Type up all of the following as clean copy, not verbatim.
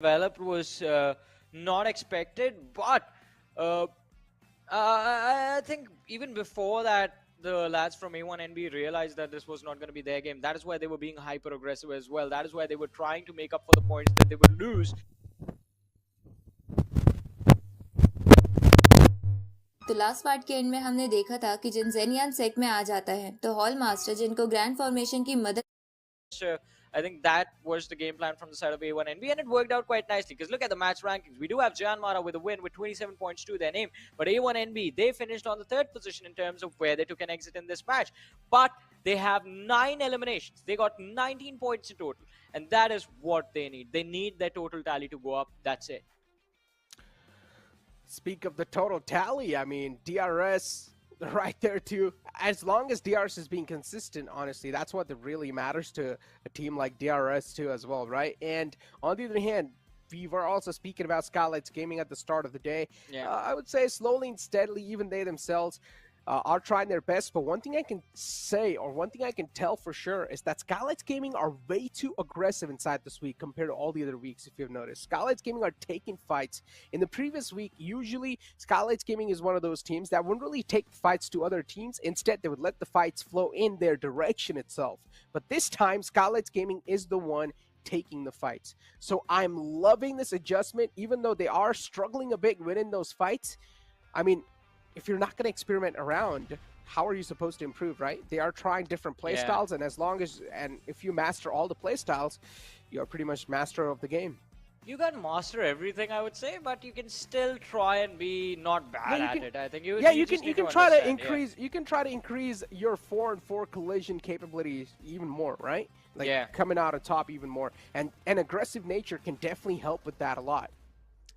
developed was not expected, but uh, I think even before that, the lads from A1NB realized that this was not going to be their game. That is why they were being hyper aggressive as well. That is why they were trying to make up for the points that they would lose. तो last part के and में हमने देखा था कि जिन genuine set में आ जाता है तो हॉल मास्टर जिनको ग्रैंड फॉर्मेशन की मदद I think that was the game plan from the side of A1NB, and it worked out quite nicely. Because look at the match rankings. We do have Jan Mara with a win with 27 points to their name. But A1NB, they finished on the third position in terms of where they took an exit in this match. But they have 9 eliminations. They got 19 points in total. And that is what they need. They need their total tally to go up. That's it. Speak of the total tally, I mean, DRS right there too. As long as DRS is being consistent, honestly, that's what really matters to a team like DRS too as well, right? And on the other hand, we were also speaking about Skylights Gaming at the start of the day. Yeah. I would say slowly and steadily, even they themselves are trying their best. But one thing I can say, or one thing I can tell for sure, is that Skylights Gaming are way too aggressive inside this week compared to all the other weeks, if you've noticed. Skylights Gaming are taking fights. In the previous week, usually Skylights Gaming is one of those teams that wouldn't really take fights to other teams. Instead, they would let the fights flow in their direction itself. But this time, Skylights Gaming is the one taking the fights. So I'm loving this adjustment, even though they are struggling a bit winning those fights. I mean, if you're not going to experiment around, how are you supposed to improve, right? They are trying different play styles, and if you master all the play styles, you're pretty much master of the game. You can master everything, I would say, but you can still try and be not bad at it. I think you can try to increase you can try to increase your 4-on-4 collision capabilities even more, right? Like coming out on top even more. And an aggressive nature can definitely help with that a lot.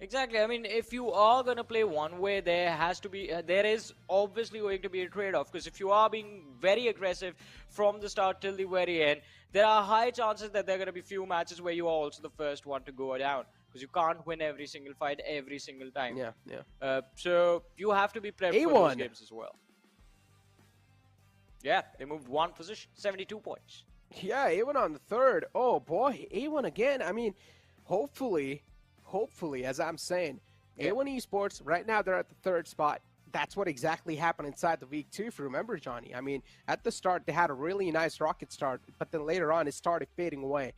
Exactly. I mean, if you are going to play one way, there is obviously going to be a trade-off. Because if you are being very aggressive from the start till the very end, there are high chances that there are going to be few matches where you are also the first one to go down. Because you can't win every single fight every single time. So you have to be prepared for those games as well. Yeah, they moved one position, 72 points. Yeah, A1 on the third. Oh boy, A1 again. I mean, hopefully, as I'm saying, A1 Esports, right now they're at the third spot. That's what exactly happened inside the week 2, if you remember, Johnny. I mean, at the start, they had a really nice rocket start, but then later on, it started fading away.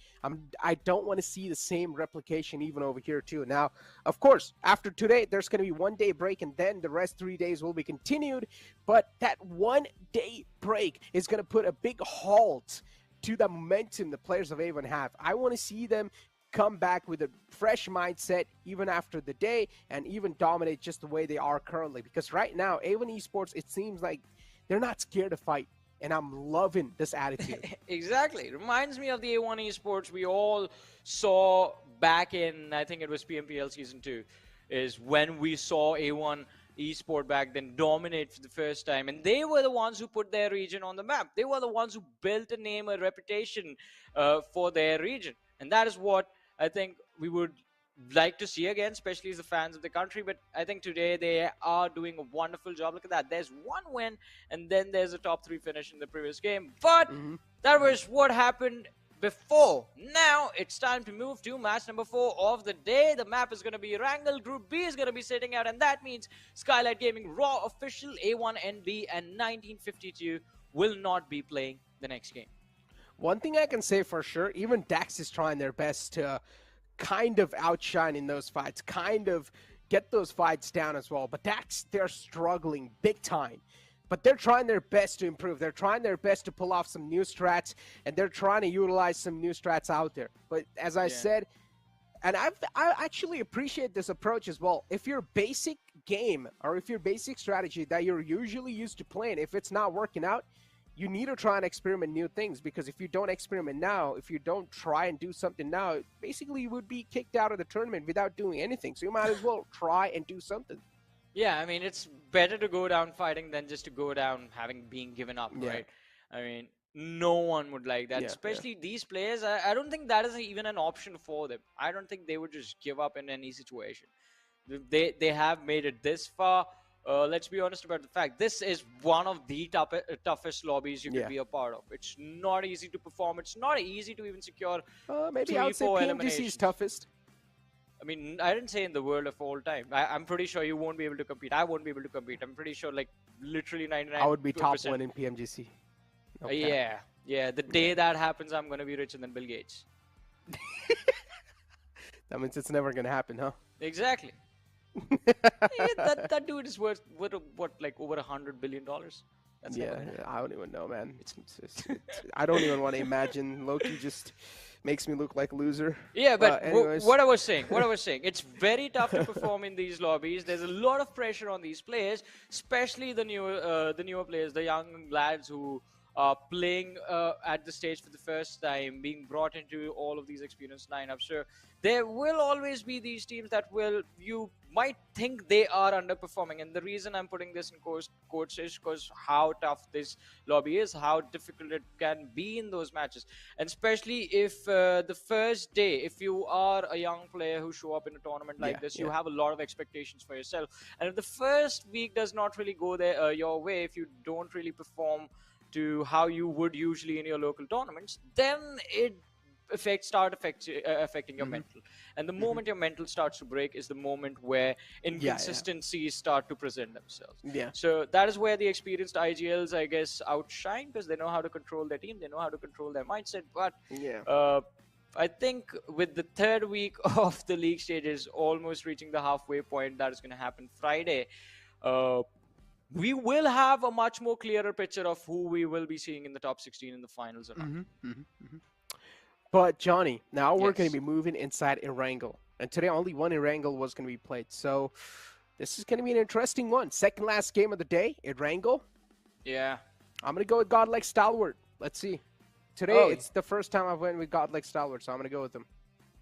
I don't want to see the same replication even over here, too. Now, of course, after today, there's going to be 1 day break, and then the rest 3 days will be continued. But that 1 day break is going to put a big halt to the momentum the players of A1 have. I want to see them come back with a fresh mindset even after the day and even dominate just the way they are currently. Because right now, A1 Esports, it seems like they're not scared to fight. And I'm loving this attitude. Exactly. It reminds me of the A1 Esports we all saw back in, I think it was PMPL Season 2, is when we saw A1 Esport back then dominate for the first time. And they were the ones who put their region on the map. They were the ones who built a name, a reputation for their region. And that is what I think we would like to see again, especially as the fans of the country. But I think today they are doing a wonderful job. Look at that. There's one win, and then there's a top 3 finish in the previous game. But that was what happened before. Now it's time to move to match number 4 of the day. The map is going to be Wrangle. Group B is going to be sitting out, and that means Skylight Gaming Raw official A1NB and 1952 will not be playing the next game. One thing I can say for sure, even Dax is trying their best to kind of outshine in those fights, kind of get those fights down as well. But Dax, they're struggling big time. But they're trying their best to improve. They're trying their best to pull off some new strats, and they're trying to utilize some new strats out there. But as I said, and I actually appreciate this approach as well. If your basic game or if your basic strategy that you're usually used to playing, if it's not working out, you need to try and experiment new things, because if you don't experiment now, if you don't try and do something now, basically you would be kicked out of the tournament without doing anything. So you might as well try and do something. Yeah, I mean, it's better to go down fighting than just to go down having been given up, right? I mean, no one would like that, especially these players. I don't think that is even an option for them. I don't think they would just give up in any situation. They have made it this far. Let's be honest about the fact, this is one of the toughest lobbies you could be a part of. It's not easy to perform. It's not easy to even secure maybe I would say PMDC is toughest. I mean, I didn't say in the world of all time. I'm pretty sure you won't be able to compete. I won't be able to compete. I'm pretty sure, like, literally I would be top 99%. one in PMGC. No cap. Yeah, yeah. The Yeah. day that happens, I'm gonna be richer than Bill Gates. That means it's never gonna happen, huh? Exactly. That dude is worth what, like over $100 billion. That's never Yeah, gonna happen. I don't even know, man. I don't even want to imagine. Loki just makes me look like a loser. Yeah, but Anyways, what I was saying, it's very tough to perform in these lobbies. There's a lot of pressure on these players, especially the newer players, the young lads who are playing at the stage for the first time, being brought into all of these experienced lineups. So there will always be these teams that will you might think they are underperforming, and the reason I'm putting this in quotes is because how tough this lobby is, how difficult it can be in those matches, and especially if the first day, if you are a young player who show up in a tournament like yeah, this, yeah. you have a lot of expectations for yourself, and if the first week does not really go there your way, if you don't really perform to how you would usually in your local tournaments, then it affecting your Mhm, mental. And the mhm. moment your mental starts to break is the moment where Yeah, yeah, inconsistencies start to present themselves. yeah, So that is where the experienced IGLs, I guess, outshine because they know how to control their team, they know how to control their mindset. But yeah. uh, I think with the third week of the league stages almost reaching the halfway point, that is going to happen Friday. Uh, we will have a much more clearer picture of who we will be seeing in the top 16 in the finals or not. Hmm, hmm, hmm. But Johnny, now we're going to Yes. be moving inside Erangel, and today only one Erangel was going to be played. So this is going to be an interesting one. Second last game of the day, Erangel. Yeah. I'm going to go with Godlike Stalwart. Let's see. Today, Oh, it's the first time I've went with Godlike Stalwart, so I'm going to go with him.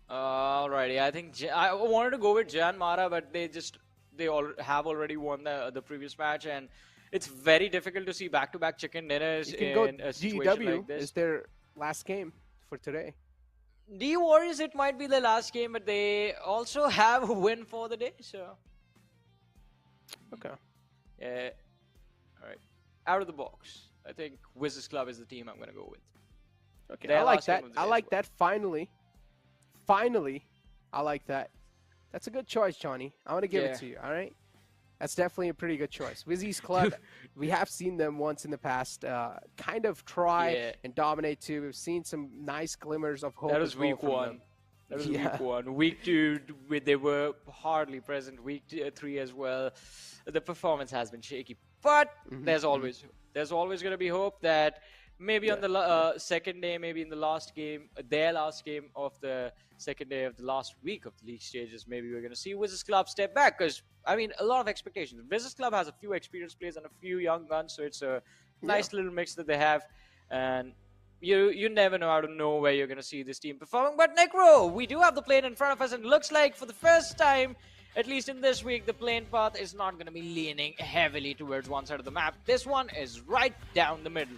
alrighty. I think I wanted to go with Jan Mara, but they all have already won the previous match, and it's very difficult to see back-to-back chicken dinners You can go in a situation GW like this. is their last game for today. The Warriors, it might be the last game, but they also have a win for the day. So Okay. yeah, all right. Out of the box, I think Wizards Club is the team I'm gonna go with. Okay. Their I like last game that. of the I day as like well. that. Finally, I like that. That's a good choice, Johnny. I want to give Yeah. it to you. All right. That's definitely a pretty good choice. Wizzy's Club, we have seen them once in the past kind of try Yeah. and dominate too. We've seen some nice glimmers of hope That as was well week from one. them. That was Yeah. week one. Week two, they were hardly present. Week three as well. The performance has been shaky, but Mhm, there's mhm. always going to be hope that maybe on Yeah. the second day, maybe in the last game, their last game of the second day of the last week of the league stages, maybe we're going to see Wizards Club step back because I mean a lot of expectations. Wizards Club has a few experienced players and a few young guns, so it's a Yeah. nice little mix that they have, and you never know out of nowhere you're going to see this team performing. But Necro, we do have the plane in front of us, and it looks like for the first time, at least in this week, the plane path is not going to be leaning heavily towards one side of the map. This one is right down the middle.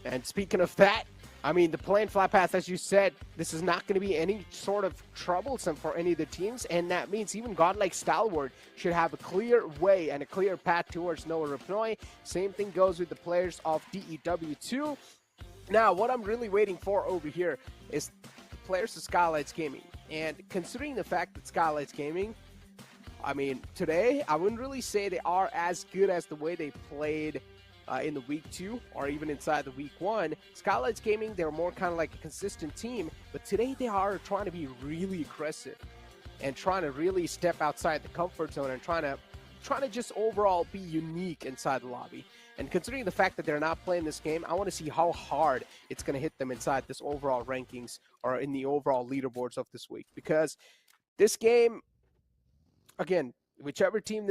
And speaking of that, I mean, the plane flat path, as you said, this is not going to be any sort of troublesome for any of the teams, and that means even Godlike Stalwart should have a clear way and a clear path towards Noah Rapnoe. Same thing goes with the players of DEW2. Now, what I'm really waiting for over here is the players of Skylights Gaming. And considering the fact that Skylights Gaming, I mean, today, I wouldn't really say they are as good as the way they played in the week 2 or even inside the week 1. Skylights Gaming, they're more kind of like a consistent team, but today they are trying to be really aggressive and trying to really step outside the comfort zone and trying to just overall be unique inside the lobby. And considering the fact that they're not playing this game, I want to see how hard it's going to hit them inside this overall rankings or in the overall leaderboards of this week, because this game, again, whichever team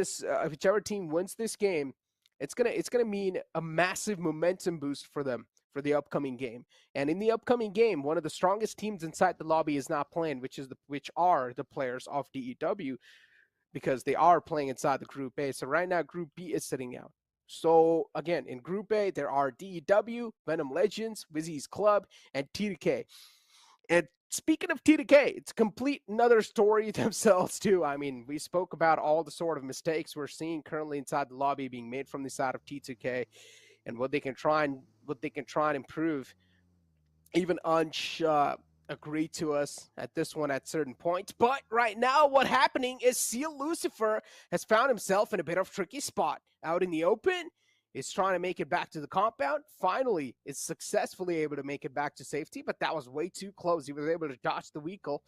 wins this game, it's gonna mean a massive momentum boost for them for the upcoming game. And in the upcoming game, one of the strongest teams inside the lobby is not playing, which are the players of DEW, because they are playing inside the Group A. So right now, Group B is sitting out. So again, in Group A, there are DEW, Venom Legends, Wizzy's Club, and T2K. And speaking of T2K, it's complete another story themselves too. I mean, we spoke about all the sort of mistakes we're seeing currently inside the lobby being made from the side of T2K, and what they can try and improve. Even Unch agree to us at this one at certain points. But right now, what happening is Seal Lucifer has found himself in a bit of tricky spot. Out in the open, is trying to make it back to the compound. Finally, is successfully able to make it back to safety, but that was way too close. He was able to dodge the vehicle.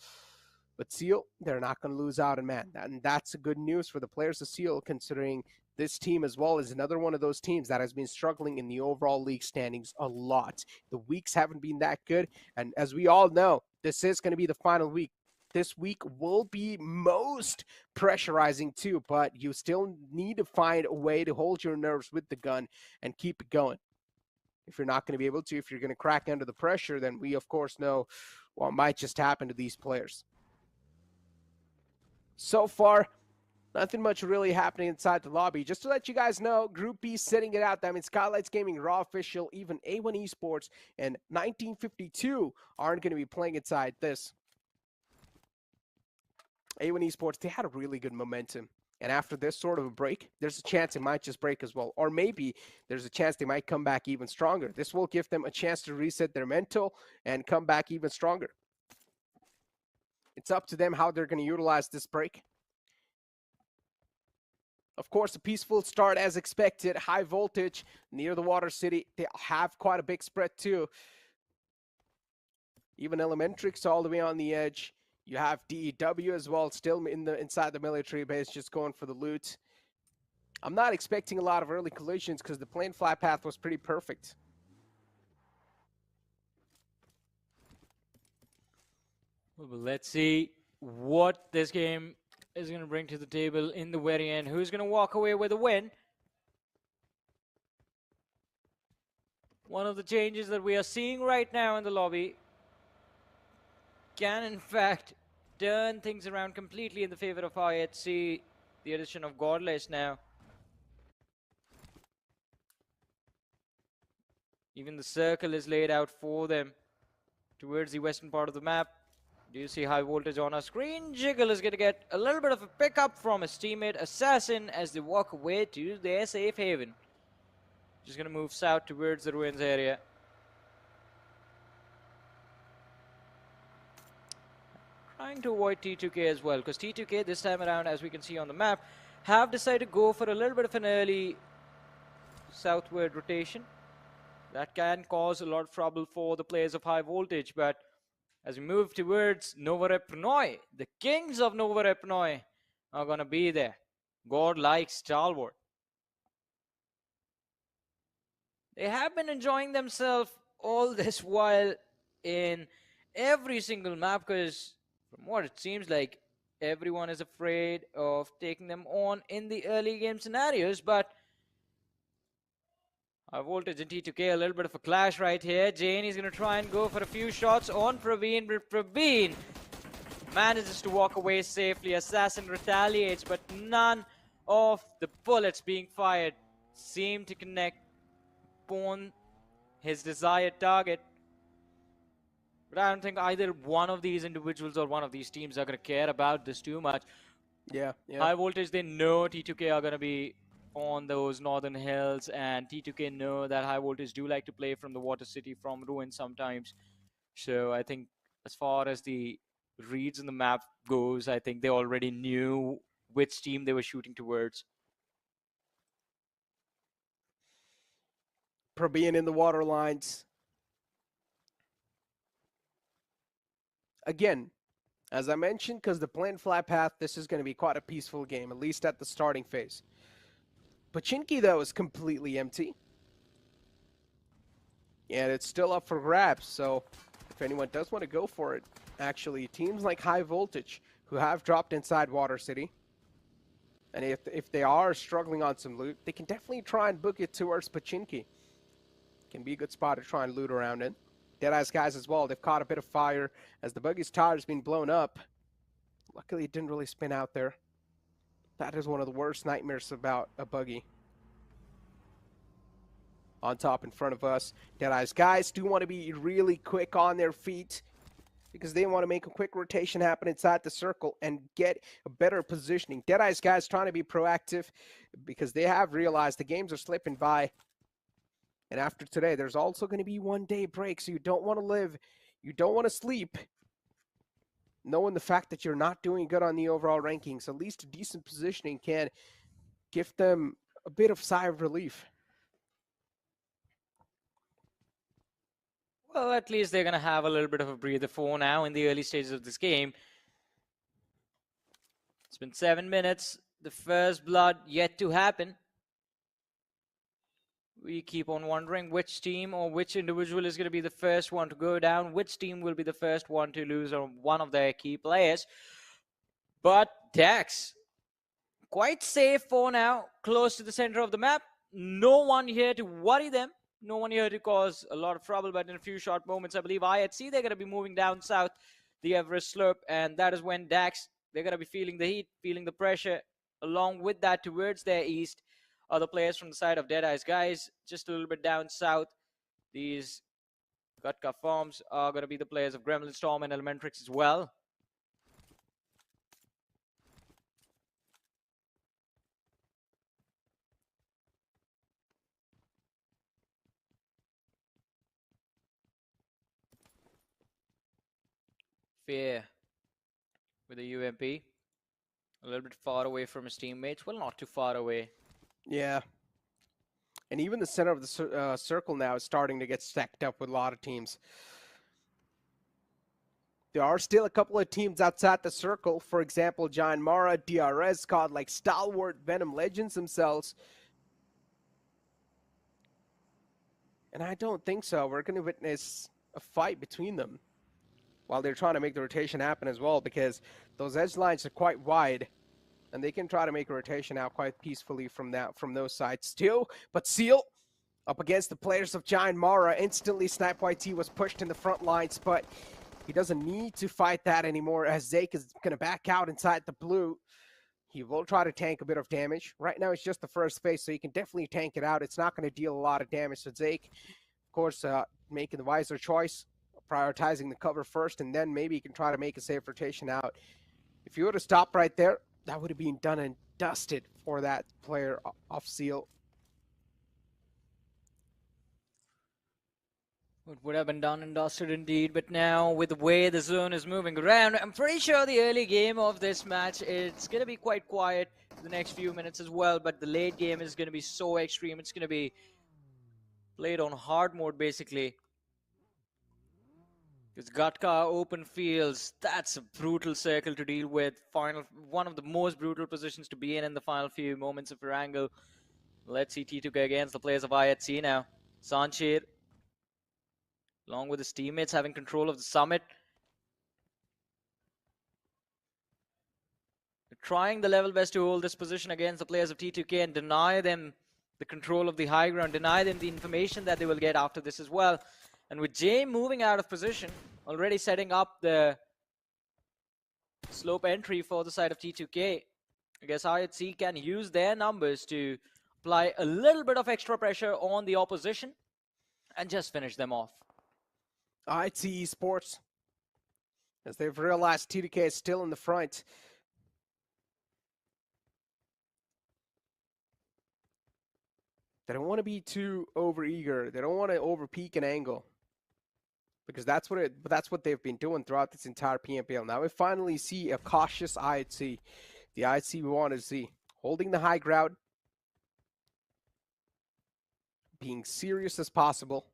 But Seal, they're not going to lose out, and man, and that's good news for the players of Seal, considering this team as well is another one of those teams that has been struggling in the overall league standings a lot. The weeks haven't been that good, and as we all know, this is going to be the final week. This week will be most pressurizing too, but you still need to find a way to hold your nerves with the gun and keep it going. If you're not going to be able to, if you're going to crack under the pressure, then we of course know what might just happen to these players. So far, nothing much really happening inside the lobby. Just to let you guys know, Group B sitting it out. That means Skylights Gaming, Raw Official, even A1 Esports, and 1952 aren't going to be playing inside this. A1 Esports, they had a really good momentum. And after this sort of a break, there's a chance it might just break as well. Or maybe there's a chance they might come back even stronger. This will give them a chance to reset their mental and come back even stronger. It's up to them how they're going to utilize this break. Of course, a peaceful start as expected. High voltage near the Water City. They have quite a big spread too. Even Elementrix all the way on the edge. You have DEW as well, still inside the military base, just going for the loot. I'm not expecting a lot of early collisions because the plane flight path was pretty perfect. Well, let's see what this game is going to bring to the table in the very end. Who's going to walk away with a win? One of the changes that we are seeing right now in the lobby can, in fact, turn things around completely in the favor of IHC. The addition of Godless now. Even the circle is laid out for them towards the western part of the map. Do you see high voltage on our screen? Jiggle is going to get a little bit of a pickup from his teammate Assassin as they walk away to their safe haven. Just going to move south towards the ruins area. Trying to avoid T2K as well, because T2K this time around, as we can see on the map, have decided to go for a little bit of an early southward rotation. That can cause a lot of trouble for the players of high voltage, but as we move towards Novorepnoy, the kings of Novorepnoy are going to be there. God-like stalwart. They have been enjoying themselves all this while in every single map, because from what it seems like, everyone is afraid of taking them on in the early game scenarios, but high voltage and T2K, a little bit of a clash right here. Jane is going to try and go for a few shots on Praveen, but Praveen manages to walk away safely. Assassin retaliates, but none of the bullets being fired seem to connect upon his desired target. But I don't think either one of these individuals or one of these teams are going to care about this too much. Yeah. High voltage, they know T2K are going to be on those northern hills, and T2K know that high voltage do like to play from the Water City, from ruins sometimes. So I think as far as the reads in the map goes, I think they already knew which team they were shooting towards. Per being in the water lines. Again, as I mentioned, because the planned flat path, this is going to be quite a peaceful game, at least at the starting phase. Pachinki, though, is completely empty. And it's still up for grabs, so if anyone does want to go for it, actually, teams like High Voltage, who have dropped inside Water City, and if they are struggling on some loot, they can definitely try and book it towards Pachinki. Can be a good spot to try and loot around in. Deadeye's guys as well, they've caught a bit of fire as the buggy's tire has been blown up. Luckily, it didn't really spin out there. That is one of the worst nightmares about a buggy. On top in front of us, Deadeye's guys do want to be really quick on their feet because they want to make a quick rotation happen inside the circle and get a better positioning. Deadeye's guys trying to be proactive because they have realized the games are slipping by. And after today, there's also going to be 1 day break, so you don't want to live You don't want to sleep knowing the fact that you're not doing good on the overall rankings. At least a decent positioning can give them a bit of sigh of relief. Well, at least they're going to have a little bit of a breather for now in the early stages of this game. It's been 7 minutes. The first blood yet to happen. We keep on wondering which team or which individual is going to be the first one to go down, which team will be the first one to lose on one of their key players. But Dax, quite safe for now, close to the center of the map. No one here to worry them. No one here to cause a lot of trouble, but in a few short moments, I believe IHC, they're going to be moving down south the Everest slope, and that is when Dax, they're going to be feeling the heat, feeling the pressure. Along with that, towards their east, other players from the side of Deadeye's guys, just a little bit down south. These Gutka farms are going to be the players of Gremlin Storm and Elementrix as well. Fear with the UMP. A little bit far away from his teammates. Well, not too far away. Yeah. And even the center of the circle now is starting to get stacked up with a lot of teams. There are still a couple of teams outside the circle. For example, Giant Mara, DRS, called like Stalwart, Venom Legends themselves. And I don't think so. We're going to witness a fight between them while they're trying to make the rotation happen as well, because those edge lines are quite wide. And they can try to make a rotation out quite peacefully from those sides too. But Seal up against the players of Giant Mara. Instantly, Snipe YT was pushed in the front lines, but he doesn't need to fight that anymore as Zake is going to back out inside the blue. He will try to tank a bit of damage. Right now, it's just the first phase, so he can definitely tank it out. It's not going to deal a lot of damage. So Zake, of course, making the wiser choice, prioritizing the cover first, and then maybe he can try to make a safe rotation out. If you would have stopped right there, that would have been done and dusted for that player off Seal. It would have been done and dusted indeed, but now with the way the zone is moving around, I'm pretty sure the early game of this match, it's going to be quite quiet for the next few minutes as well, but the late game is going to be so extreme. It's going to be played on hard mode, basically. It's Gutka open fields. That's a brutal circle to deal with. One of the most brutal positions to be in the final few moments of your angle. Let's see T2K against the players of IHC now. Sanchir, along with his teammates, having control of the summit. They're trying the level best to hold this position against the players of T2K and deny them the control of the high ground, deny them the information that they will get after this as well. And with Jay moving out of position, already setting up the slope entry for the side of T2K, I guess IHC can use their numbers to apply a little bit of extra pressure on the opposition and just finish them off. IHC Esports, as they've realized T2K is still in the front. They don't want to be too overeager. They don't want to overpeak an angle, because that's what they've been doing throughout this entire PMPL. Now we finally see a cautious IHC. The IHC we want to see holding the high ground, being serious as possible,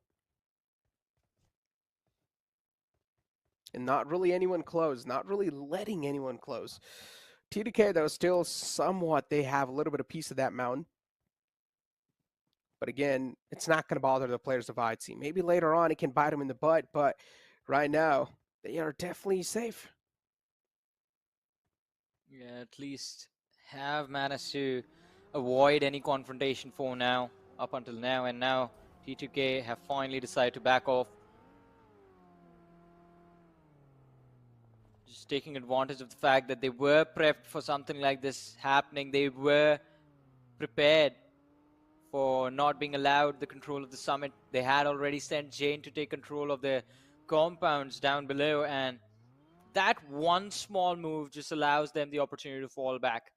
and not really anyone close, not really letting anyone close. T2K, though, still somewhat, they have a little bit of piece of that mountain. But again, it's not going to bother the players of IHC. Maybe later on it can bite them in the butt, but right now they are definitely safe. Yeah, at least have managed to avoid any confrontation for now, up until now, and now T2K have finally decided to back off. Just taking advantage of the fact that they were prepped for something like this happening. They were prepared for not being allowed the control of the summit. They had already sent Jane to take control of the compounds down below, and that one small move just allows them the opportunity to fall back.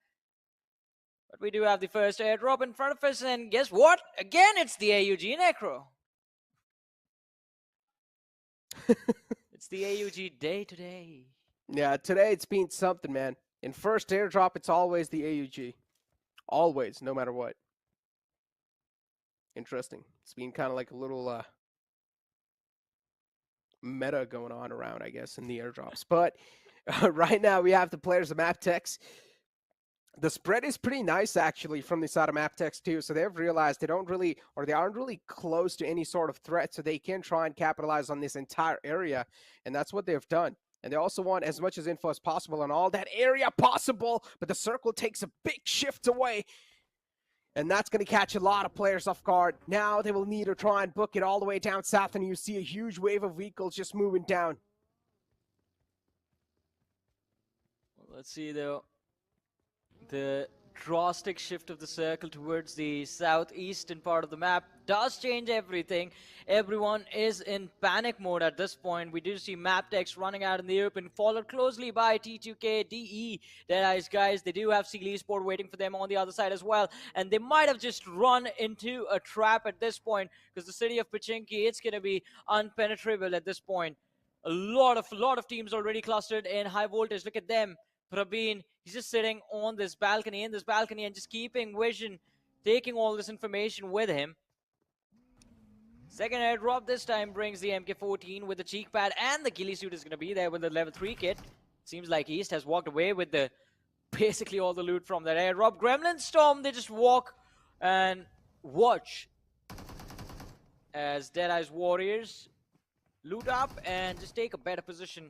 But we do have the first airdrop in front of us, and guess what? Again, it's the AUG Necro. It's the AUG day today. Yeah, today it's been something, man. In first airdrop, it's always the AUG. Always, no matter what. Interesting. It's been kind of like a little meta going on around, I guess, in the airdrops. But right now we have the players of Maptex. The spread is pretty nice, actually, from the side of Maptex, too. So they've realized they aren't really close to any sort of threat, so they can try and capitalize on this entire area, and that's what they've done. And they also want as much as info as possible on all that area possible, but the circle takes a big shift away, and that's going to catch a lot of players off guard. Now they will need to try and book it all the way down south, and you see a huge wave of vehicles just moving down. Well, let's see, though. The drastic shift of the circle towards the southeastern part of the map does change everything. Everyone is in panic mode at this point. We do see Maptex running out in the open, followed closely by T2K, DE, Deadeyes guys. They do have Seal Esport waiting for them on the other side as well, and they might have just run into a trap at this point, because the city of Pachinki, it's going to be unpenetrable at this point. A lot of teams already clustered in high voltage. Look at them. Prabeen, he's just sitting on this balcony, and just keeping vision, taking all this information with him. Second airdrop this time brings the MK14 with the cheek pad, and the ghillie suit is going to be there with the level 3 kit. Seems like East has walked away with basically all the loot from that airdrop. Gremlin Storm, they just walk and watch as Deadeye's Warriors loot up and just take a better position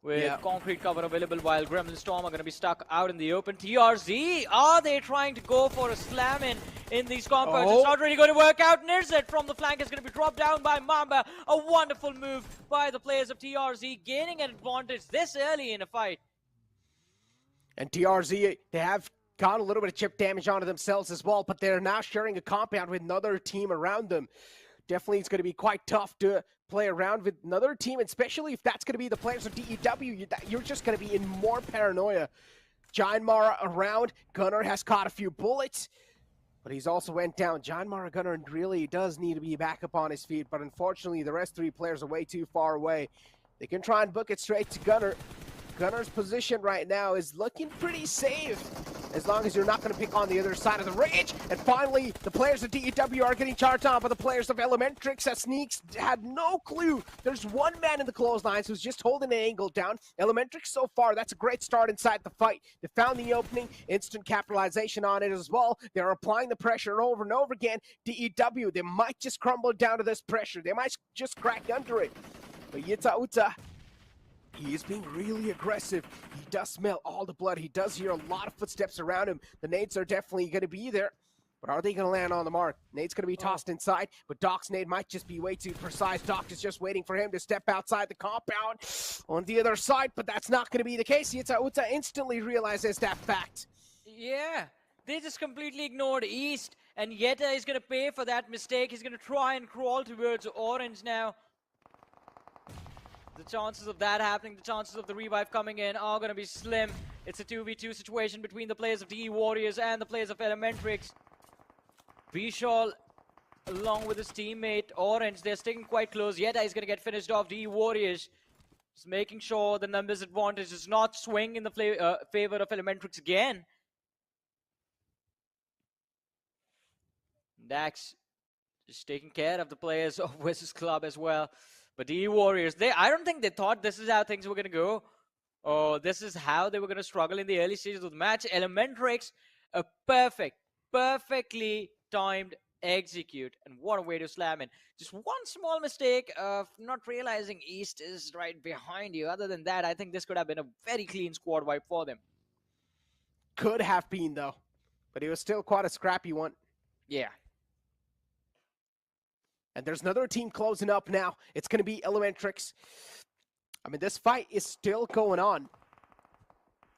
with concrete cover available, while Gremlin Storm are going to be stuck out in the open. TRZ, are they trying to go for a slam in these compounds? It's not really going to work out. Nirzet from the flank is going to be dropped down by Mamba. A wonderful move by the players of TRZ, gaining an advantage this early in a fight. And TRZ, they have got a little bit of chip damage onto themselves as well, but they're now sharing a compound with another team around them. Definitely it's going to be quite tough to play around with another team, especially if that's going to be the players of DEW. You're just going to be in more paranoia. Giant Mara around. Gunnar has caught a few bullets, but he's also went down. Giant Mara Gunnar really does need to be back up on his feet, but unfortunately the rest 3 players are way too far away. They can try and book it straight to Gunnar. Gunnar's position right now is looking pretty safe, as long as you're not going to pick on the other side of the ridge. And finally, the players of DEW are getting charged on by the players of Elementrix, as Sneaks had no clue. There's one man in the clotheslines who's just holding an angle down. Elementrix so far, that's a great start inside the fight. They found the opening, instant capitalization on it as well. They're applying the pressure over and over again. DEW, they might just crumble down to this pressure. They might just crack under it. But Yita Uta, he is being really aggressive. He does smell all the blood. He does hear a lot of footsteps around him. The nades are definitely going to be there. But are they going to land on the mark? Nade's going to be tossed inside, but Doc's nade might just be way too precise. Doc is just waiting for him to step outside the compound on the other side, but that's not going to be the case. Yita Uta instantly realizes that fact. Yeah, they just completely ignored East, and Yeta is going to pay for that mistake. He's going to try and crawl towards Orange now. The chances of that happening, the chances of the revive coming in are going to be slim. It's a 2v2 situation between the players of DE Warriors and the players of Elementrix. Vishal, along with his teammate Orange, they're sticking quite close. Yeta is going to get finished off. DE Warriors just making sure the numbers advantage does not swing in the favor of Elementrix again. Dax just taking care of the players of Wizards Club as well. But DE Warriors, I don't think they thought this is how things were going to go. Or this is how they were going to struggle in the early stages of the match. Elementrix, a perfectly timed execute. And what a way to slam in. Just one small mistake of not realizing East is right behind you. Other than that, I think this could have been a very clean squad wipe for them. Could have been, though. But it was still quite a scrappy one. Yeah. And there's another team closing up now. It's going to be Elementrix. I mean, this fight is still going on.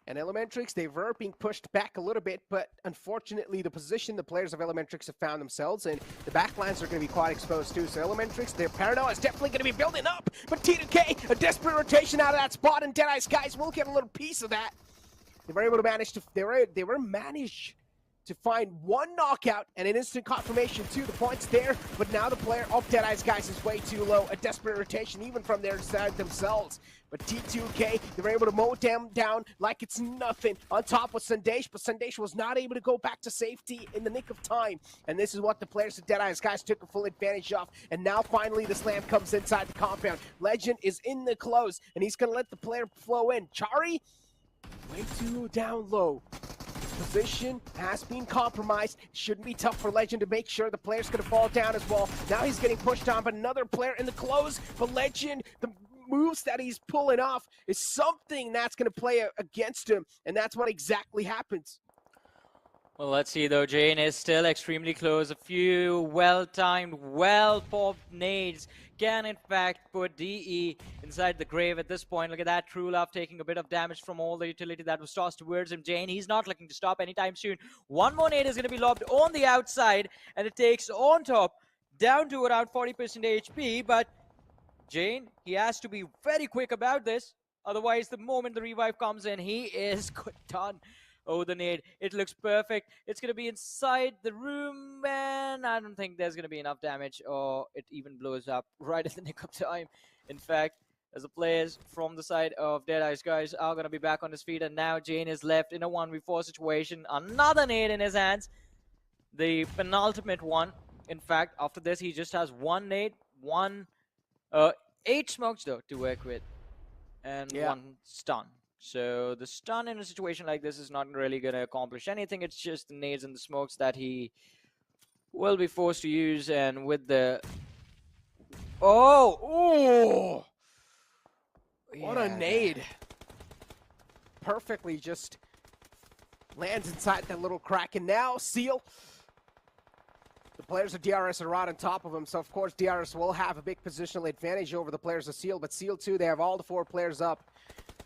And Elementrix, they were being pushed back a little bit, but unfortunately, the position the players of Elementrix have found themselves in, the backlines are going to be quite exposed too. So Elementrix, their paranoia is definitely going to be building up. But T2K, a desperate rotation out of that spot, and Deadeye's guys will get a little piece of that. They were able to manage to, they were managed to find one knockout and an instant confirmation to the points there, but now the player of Deadeye's guys is way too low. A desperate rotation even from their side themselves. But T2K, they were able to mow them down like it's nothing. On top was Sandesh, but Sandesh was not able to go back to safety in the nick of time. And this is what the players of Deadeye's guys took a full advantage of. And now finally the slam comes inside the compound. Legend is in the close, and he's going to let the player flow in. Chari, way too down low. Position has been compromised. Shouldn't be tough for Legend to make sure the player's going to fall down as well. Now he's getting pushed on, but another player in the close. But Legend, the moves that he's pulling off is something that's going to play against him, and that's what exactly happens. Well, let's see though. Jane is still extremely close. A few well-timed, well-popped nades can in fact put DE inside the grave at this point. Look at that. True Love taking a bit of damage from all the utility that was tossed towards him. Jane, he's not looking to stop anytime soon. One more nade is going to be lobbed on the outside, and it takes on top down to around 40% HP, but Jane, he has to be very quick about this. Otherwise, the moment the revive comes in, he is done. Oh, the nade. It looks perfect. It's going to be inside the room, and I don't think there's going to be enough damage, or it even blows up right at the nick of time. In fact, as the players from the side of Deadeye's guys are going to be back on his feet, and now Jane is left in a 1v4 situation. Another nade in his hands. The penultimate one. In fact, after this, he just has one nade, 8 smokes though to work with, and 1 stun. So the stun in a situation like this is not really going to accomplish anything. It's just the nades and the smokes that he will be forced to use. And with the what a nade! Perfectly just lands inside that little crack, and now Seal. The players of DRS are right on top of him, so of course DRS will have a big positional advantage over the players of Seal, but Seal too, they have all the 4 players up.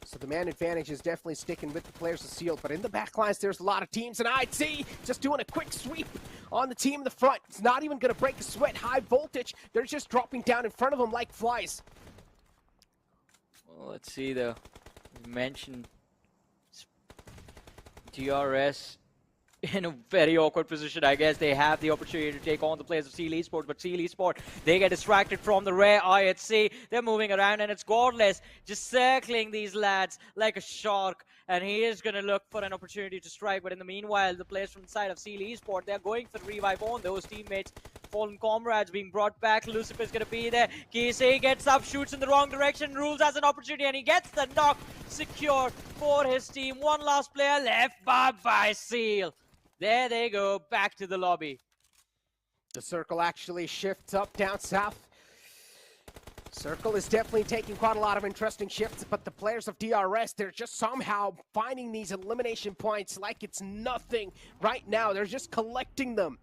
So the man advantage is definitely sticking with the players of Seal, but in the back lines there's a lot of teams, and ID just doing a quick sweep on the team in the front. It's not even going to break a sweat. High voltage, they're just dropping down in front of him like flies. Well, let's see though. You mentioned DRS in a very awkward position. I guess they have the opportunity to take on the players of Seal Esports, but Seal Esports, they get distracted from the rare IHC. They're moving around, and it's Godless just circling these lads like a shark, and he is going to look for an opportunity to strike. But in the meanwhile, the players from the side of Seal Esports, they're going for the revive on those teammates. Fallen comrades being brought back. Lucifer's going to be there. Kisei gets up, shoots in the wrong direction. Rules has an opportunity, and he gets the knock secure for his team. One last player left by Seal. There they go, back to the lobby. The circle actually shifts up down south. Circle is definitely taking quite a lot of interesting shifts, but the players of DRS, they're just somehow finding these elimination points like it's nothing right now. They're just collecting them.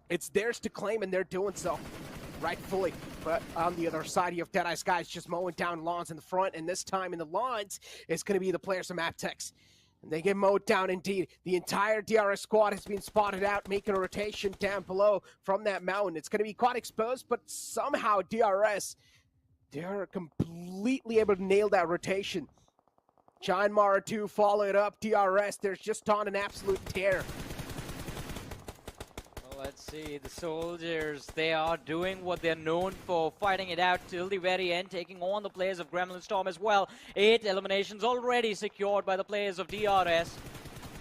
It's theirs to claim, and they're doing so rightfully. But on the other side, you have Deadeye's guys just mowing down lawns in the front, and this time in the lawns, it's going to be the players of Maptex. And they get mowed down indeed. The entire DRS squad has been spotted out, making a rotation down below from that mountain. It's going to be quite exposed, but somehow DRS, they're completely able to nail that rotation. John Mara 2 follow it up. DRS, they're just on an absolute tear. Let's see, the soldiers, they are doing what they're known for, fighting it out till the very end, taking on the players of Gremlin Storm as well. 8 eliminations already secured by the players of DRS.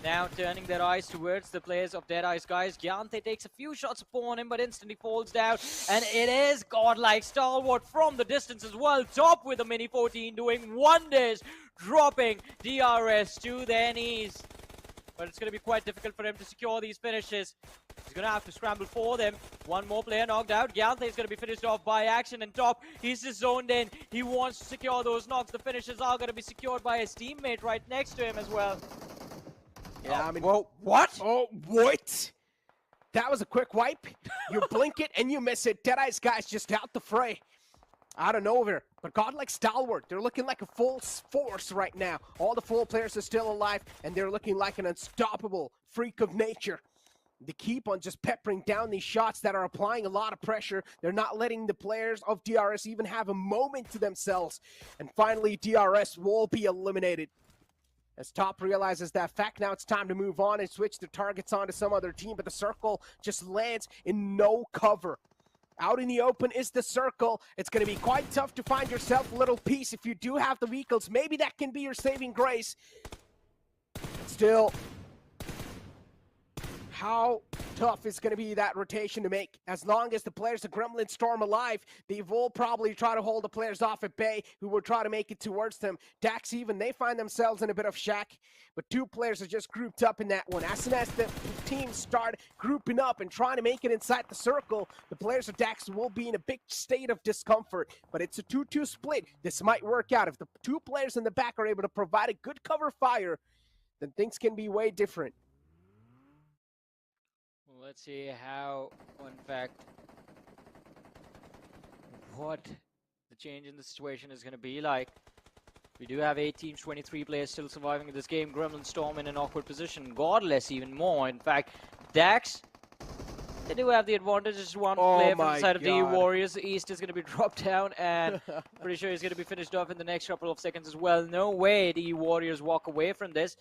Now turning their eyes towards the players of Deadeye's guys. Gyante takes a few shots upon him, but instantly falls down. And it is godlike stalwart from the distance as well. Top with a Mini 14 doing wonders, dropping DRS to their knees. But it's going to be quite difficult for him to secure these finishes. He's going to have to scramble for them. One more player knocked out. Gyanthe is going to be finished off by Action, and Top, he's just zoned in. He wants to secure those knocks. The finishes are going to be secured by his teammate right next to him as well. Yeah, I mean, whoa, what? Oh, what? That was a quick wipe. You blink it and you miss it. Deadeye's guys just out the fray. Out of nowhere. But godlike stalwart, they're looking like a full force right now. All the full players are still alive, and they're looking like an unstoppable freak of nature. They keep on just peppering down these shots that are applying a lot of pressure. They're not letting the players of DRS even have a moment to themselves. And finally, DRS will be eliminated. As Top realizes that fact, now it's time to move on and switch the targets onto some other team, but the circle just lands in no cover. Out in the open is the circle. It's going to be quite tough to find yourself a little piece. If you do have the vehicles, maybe that can be your saving grace. Still, how tough is going to be that rotation to make? As long as the players of Gremlin Storm alive, they will probably try to hold the players off at bay who will try to make it towards them. Dax even, they find themselves in a bit of shack, but two players are just grouped up in that one. As soon as the teams start grouping up and trying to make it inside the circle, the players of Dax will be in a big state of discomfort, but it's a 2-2 split. This might work out. If the two players in the back are able to provide a good cover fire, then things can be way different. Let's see how, in fact, what the change in the situation is going to be like. We do have 8 teams, 23 players still surviving in this game. Gremlin Storm in an awkward position. Godless even more. In fact, Dax, they do have the advantage. Just one player from the side of the Warriors. The East is going to be dropped down, and pretty sure he's going to be finished off in the next couple of seconds as well. No way the Warriors walk away from this.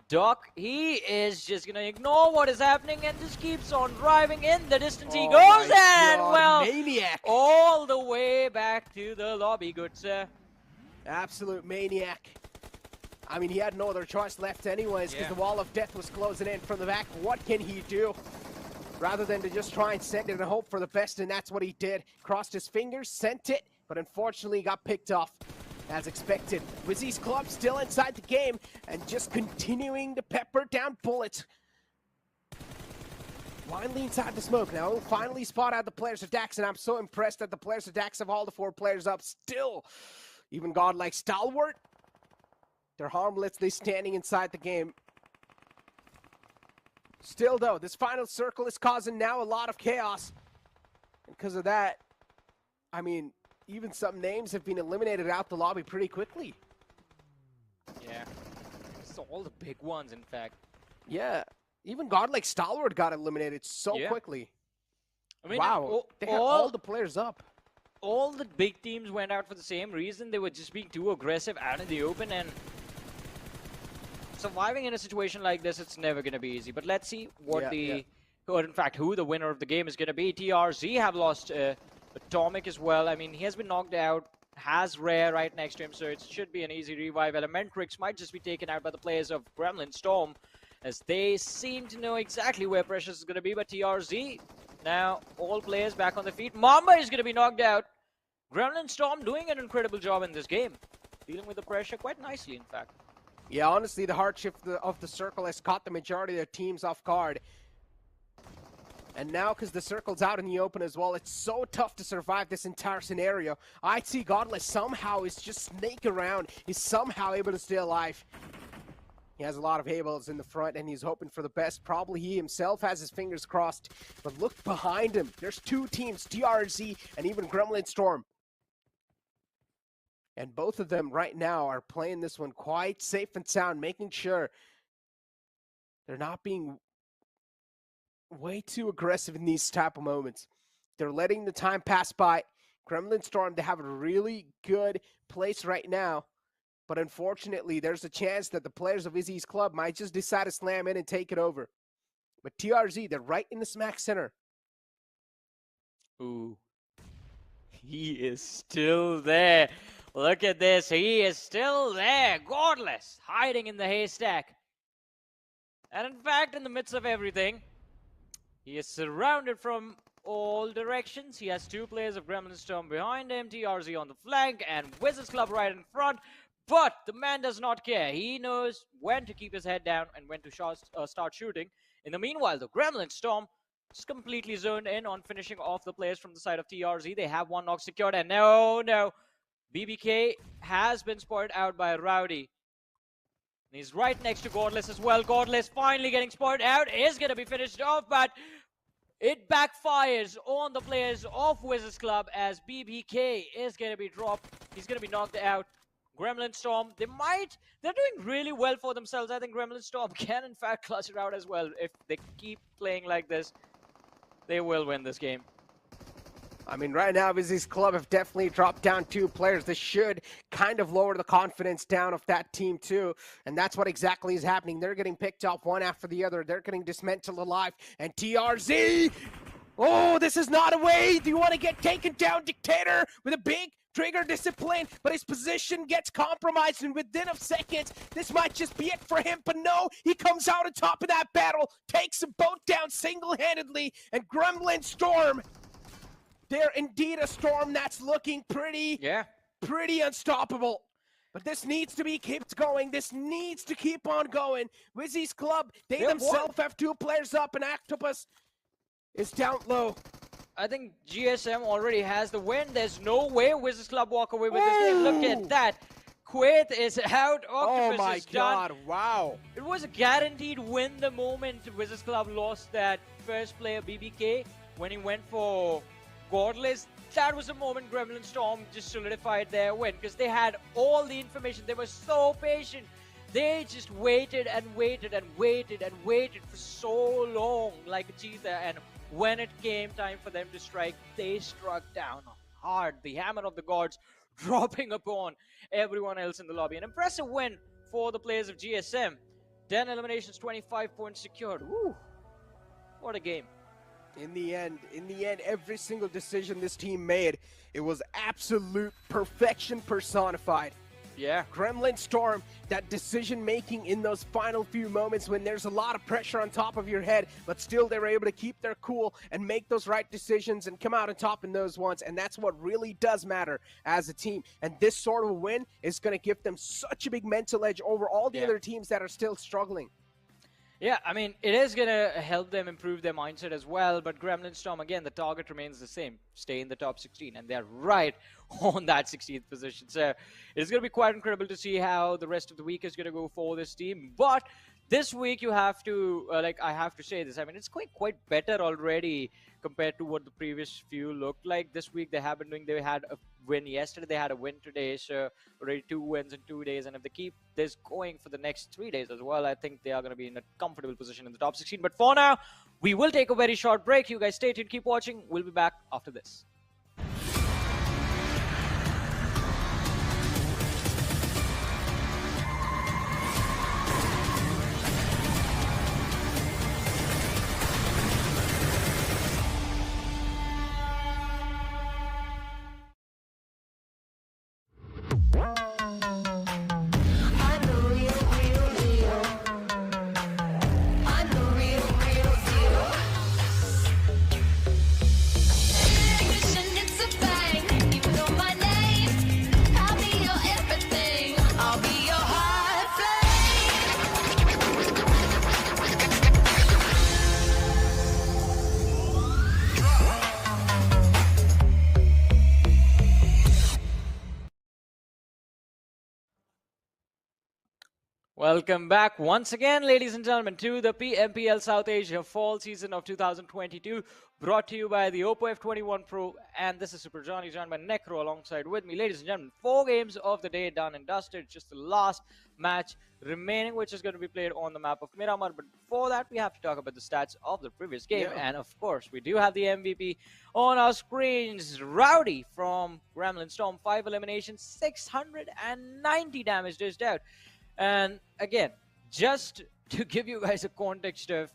Doc, he is just going to ignore what is happening and just keeps on driving in the distance. He goes and, well, maniac. All the way back to the lobby, good sir. Absolute maniac. I mean, he had no other choice left anyways because the wall of death was closing in from the back. What can he do? Rather than to just try and send it and hope for the best, and that's what he did. Crossed his fingers, sent it, but unfortunately got picked off. As expected, Wizzy's club still inside the game and just continuing to pepper down bullets. Blindly inside the smoke now. He'll finally spot out the players of Dax, and I'm so impressed that the players of Dax have all the 4 players up still. Even godlike Stalwart, they're harmlessly standing inside the game. Still though, this final circle is causing now a lot of chaos. And because of that, I mean, even some names have been eliminated out the lobby pretty quickly. Yeah, it's all the big ones, in fact. Yeah, even godlike Stalwart got eliminated so quickly. I mean, wow, they had all the players up. All the big teams went out for the same reason. They were just being too aggressive out in the open, and surviving in a situation like this, it's never going to be easy. But let's see what who the winner of the game is going to be. TRZ have lost Atomic as well. I mean, he has been knocked out, has Rare right next to him, so it should be an easy revive. Elementrix might just be taken out by the players of Gremlin Storm, as they seem to know exactly where Precious is going to be. But TRZ, now all players back on their feet. Mamba is going to be knocked out. Gremlin Storm doing an incredible job in this game, dealing with the pressure quite nicely, in fact. Yeah, honestly, the hardship of the circle has caught the majority of their teams off guard. And now, because the circle's out in the open as well, it's so tough to survive this entire scenario. I'd see Godless somehow is just snake around. He's somehow able to stay alive. He has a lot of Hables in the front, and he's hoping for the best. Probably he himself has his fingers crossed. But look behind him. There's 2 teams, TRZ and even Gremlin Storm. And both of them right now are playing this one quite safe and sound, making sure they're not being way too aggressive in these type of moments. They're letting the time pass by. Gremlin Storm, they have a really good place right now. But unfortunately, there's a chance that the players of Izzy's club might just decide to slam in and take it over. But TRZ, they're right in the smack center. Ooh. He is still there. Look at this. He is still there. Godless. Hiding in the haystack. And in fact, in the midst of everything, he is surrounded from all directions. He has 2 players of Gremlin Storm behind him, TRZ on the flank, and Wizards Club right in front. But the man does not care. He knows when to keep his head down and when to start shooting. In the meanwhile, the Gremlin Storm is completely zoned in on finishing off the players from the side of TRZ. They have 1 knock secured, and no. BBK has been spotted out by Rowdy. And he's right next to Godless as well. Godless finally getting spotted out, is going to be finished off, but it backfires on the players of Wizards Club as BBK is going to be dropped. He's going to be knocked out. Gremlin Storm, they're doing really well for themselves. I think Gremlin Storm can in fact clutch it out as well. If they keep playing like this, they will win this game. I mean, right now, Vizzy's club have definitely dropped down 2 players. This should kind of lower the confidence down of that team, too. And that's what exactly is happening. They're getting picked up one after the other. They're getting dismantled alive. And TRZ, oh, this is not a way. Do you want to get taken down, Dictator, with a big trigger discipline? But his position gets compromised, and within a second, this might just be it for him. But no, he comes out on top of that battle, takes them both down single-handedly, and Gremlin Storm, they're indeed a storm that's looking pretty unstoppable. But this needs to be kept going. This needs to keep on going. Wizzy's club, they themselves have 2 players up, and Octopus is down low. I think GSM already has the win. There's no way Wizards Club walk away with this game. Look at that. Quaid is out. Octopus oh my is done. god, wow. It was a guaranteed win the moment Wizards Club lost that first player, BBK, when he went for Godless. That was the moment Gremlin Storm just solidified their win because they had all the information. They were so patient. They just waited and waited and waited and waited for so long like a cheetah, and when it came time for them to strike, they struck down hard. The hammer of the gods dropping upon everyone else in the lobby. An impressive win for the players of GSM. 10 eliminations, 25 points secured. Woo! What a game. In the end, every single decision this team made, it was absolute perfection personified. Yeah. Gremlin Storm, that decision-making in those final few moments when there's a lot of pressure on top of your head, but still they were able to keep their cool and make those right decisions and come out on top in those ones, and that's what really does matter as a team. And this sort of a win is going to give them such a big mental edge over all the other teams that are still struggling. Yeah, I mean, it is going to help them improve their mindset as well, but Gremlin Storm, again, the target remains the same. Stay in the top 16, and they're right on that 16th position. So it's going to be quite incredible to see how the rest of the week is going to go for this team. But this week, you have to, I have to say this, I mean, it's quite better already compared to what the previous few looked like. This week, they have been doing, they had a win yesterday, they had a win today, so already 2 wins in 2 days, and if they keep this going for the next 3 days as well, I think they are going to be in a comfortable position in the top 16. But for now, we will take a very short break. You guys stay tuned, keep watching. We'll be back after this. Welcome back once again, ladies and gentlemen, to the PMPL South Asia Fall Season of 2022, brought to you by the Oppo F21 Pro, and this is Super Johnny, joined by Necro alongside with me. Ladies and gentlemen, 4 games of the day done and dusted, just the last match remaining, which is going to be played on the map of Miramar. But before that, we have to talk about the stats of the previous game, and of course, we do have the MVP on our screens. Rowdy from Gremlin Storm, 5 eliminations, 690 damage dished out. And again, just to give you guys a context of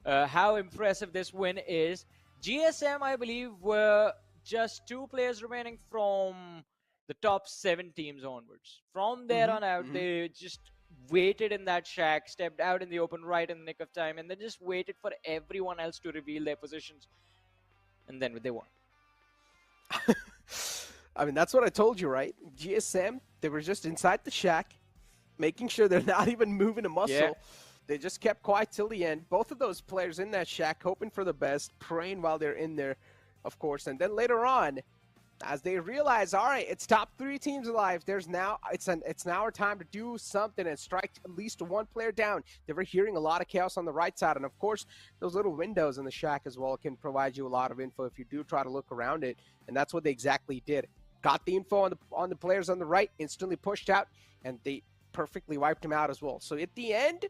how impressive this win is, GSM, I believe, were just 2 players remaining from the top 7 teams onwards. From there on out, they just waited in that shack, stepped out in the open right in the nick of time, and then just waited for everyone else to reveal their positions. And then they won. I mean, that's what I told you, right? GSM, they were just inside the shack, making sure they're not even moving a muscle. Yeah. They just kept quiet till the end. Both of those players in that shack, hoping for the best, praying while they're in there, of course. And then later on, as they realize, all right, it's top 3 teams alive. It's now our time to do something and strike at least 1 player down. They were hearing a lot of chaos on the right side, and of course, those little windows in the shack as well can provide you a lot of info if you do try to look around it. And that's what they exactly did. Got the info on the players on the right, instantly pushed out, and they perfectly wiped him out as well. So at the end,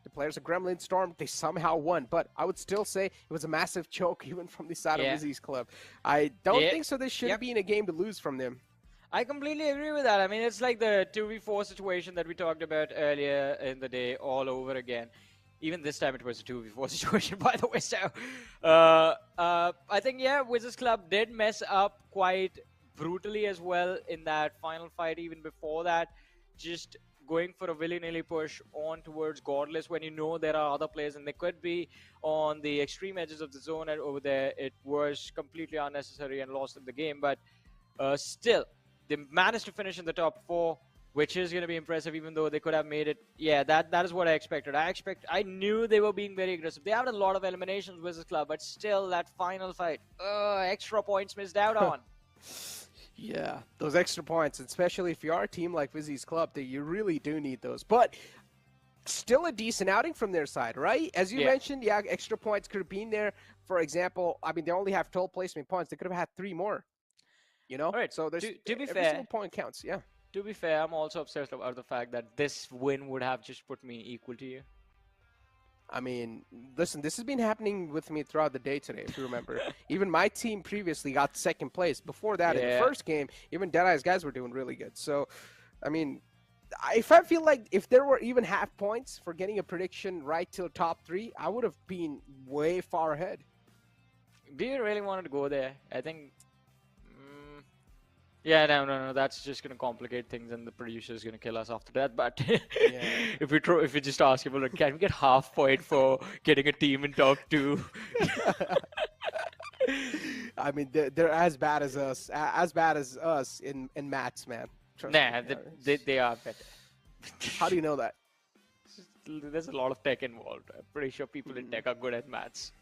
the players of Gremlin Storm, they somehow won. But I would still say it was a massive choke even from the side of Izzy's club. I don't think so. This should have been a game to lose from them. I completely agree with that. I mean, it's like the 2v4 situation that we talked about earlier in the day all over again. Even this time it was a 2v4 situation, by the way. So, I think, Wizards Club did mess up quite brutally as well in that final fight. Even before that, just going for a willy-nilly push on towards Godless when you know there are other players and they could be on the extreme edges of the zone and over there. It was completely unnecessary and lost in the game. But still, they managed to finish in the top 4. Which is going to be impressive, even though they could have made it. Yeah, that is what I expected. I knew they were being very aggressive. They had a lot of eliminations with this club, but still, that final fight, extra points missed out on. Yeah, those extra points, especially if you are a team like Vizzy's club, that you really do need those. But still a decent outing from their side, right? As you mentioned, extra points could have been there. For example, I mean, they only have 12 placement points. They could have had 3 more, you know? All right. So there's, to be every fair, single point counts, yeah. To be fair, I'm also obsessed about the fact that this win would have just put me equal to you. I mean, listen, this has been happening with me throughout the day today, if you remember. Even my team previously got 2nd place. Before that, in the first game, even Deadeye's guys were doing really good. So, I mean, I feel like if there were even half points for getting a prediction right till top 3, I would have been way far ahead. Do you really want to go there? I think... Yeah, no. That's just gonna complicate things, and the producer is gonna kill us after that. But if we just ask people, like, can we get half point for getting a team in top 2? I mean, they're as bad as us in maths, man. Trust me. They are better. How do you know that? There's a lot of tech involved. I'm pretty sure people in tech are good at maths.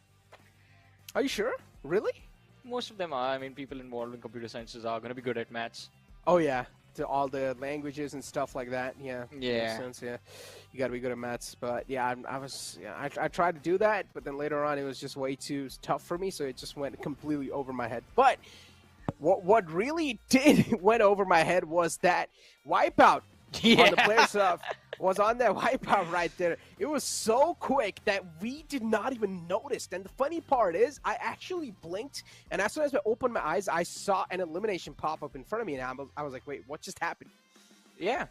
Are you sure? Really? Most of them are. I mean, people involved in computer sciences are going to be good at maths. Oh, yeah. To all the languages and stuff like that. Yeah. Yeah. Makes sense, yeah. You got to be good at maths. But, yeah, I tried to do that, but then later on it was just way too tough for me, so it just went completely over my head. But what really went over my head was that wipeout on the player stuff. Was on that wipeout right there. It was so quick that we did not even notice. And the funny part is, I actually blinked, and as soon as I opened my eyes, I saw an elimination pop up in front of me, and I was like, wait, what just happened? Yeah.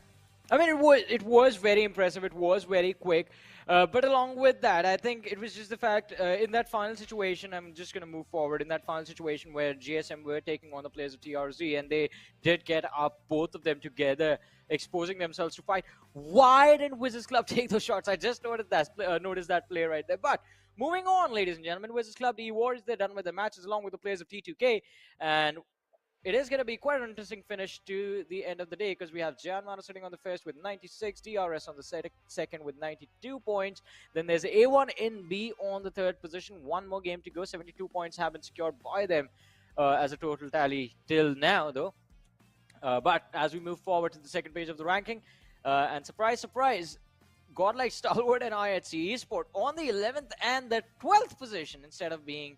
I mean, it was very impressive. It was very quick. But along with that, I think it was just the fact, in that final situation, I'm just going to move forward, in that final situation where GSM were taking on the players of TRZ, and they did get up, both of them together, exposing themselves to fight. Why didn't Wizards Club take those shots? I just noticed that play right there. But moving on, ladies and gentlemen, Wizards Club, the Warriors, they're done with the matches along with the players of T2K, and it is going to be quite an interesting finish to the end of the day because we have Gianmano sitting on the first with 96, DRS on the second with 92 points. Then there's A1 in B on the 3rd position. One more game to go. 72 points have been secured by them as a total tally till now, though. But as we move forward to the 2nd page of the ranking, and surprise, surprise, Godlike Stalwart and IHC Esport on the 11th and the 12th position instead of being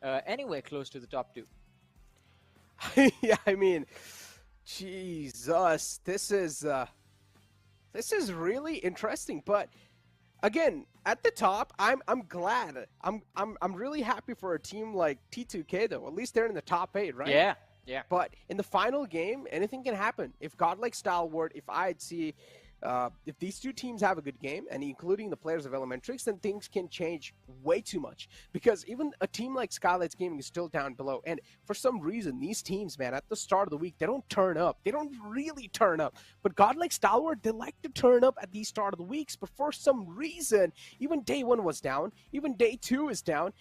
anywhere close to the top 2. Yeah, I mean, Jesus, this is really interesting. But again, at the top, I'm glad. I'm really happy for a team like T2K though. At least they're in the top 8, right? Yeah. But in the final game, anything can happen. If Godlike Stalwart, if IHC, if these two teams have a good game, and including the players of Elementrix, then things can change way too much. Because even a team like Skylights Gaming is still down below. And for some reason, these teams, man, at the start of the week, they don't turn up. They don't really turn up. But Godlike Stalwart, they like to turn up at the start of the weeks. But for some reason, even day 1 was down. Even day 2 is down.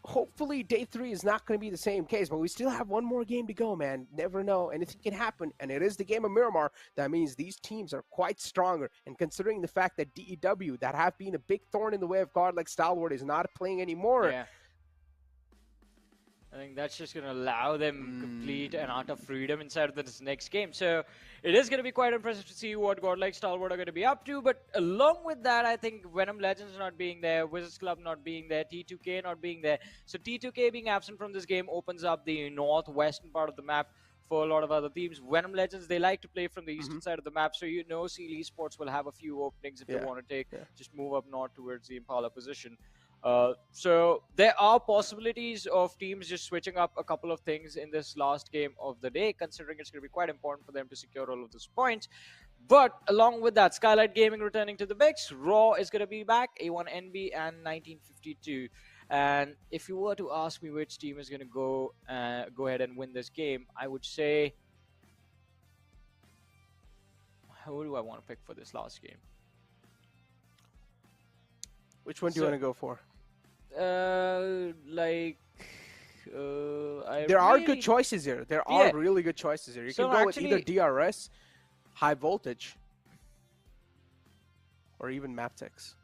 Hopefully, day 3 is not going to be the same case, but we still have one more game to go, man. Never know. Anything can happen, and it is the game of Miramar. That means these teams are quite stronger, and considering the fact that DEW, that have been a big thorn in the way of Godlike Stalwart, is not playing anymore. Yeah. I think that's just going to allow them complete and utter freedom inside of this next game. So it is going to be quite impressive to see what Godlike Stalwart are going to be up to. But along with that, I think Venom Legends not being there, Wizards Club not being there, T2K not being there. So T2K being absent from this game opens up the northwestern part of the map for a lot of other teams. Venom Legends, they like to play from the eastern side of the map, so Seal Esports will have a few openings if they want to take just move up north towards the Impala position. So there are possibilities of teams just switching up a couple of things in this last game of the day, considering it's going to be quite important for them to secure all of those points. But along with that, Skylight Gaming returning to the mix, Raw is going to be back, A1NB and 1952. And if you were to ask me which team is going to go ahead and win this game, I would say, who do I want to pick for this last game? Which one do you want to go for? There are good choices here. There are really good choices here. You can go with either DRS, High Voltage, or even Maptex.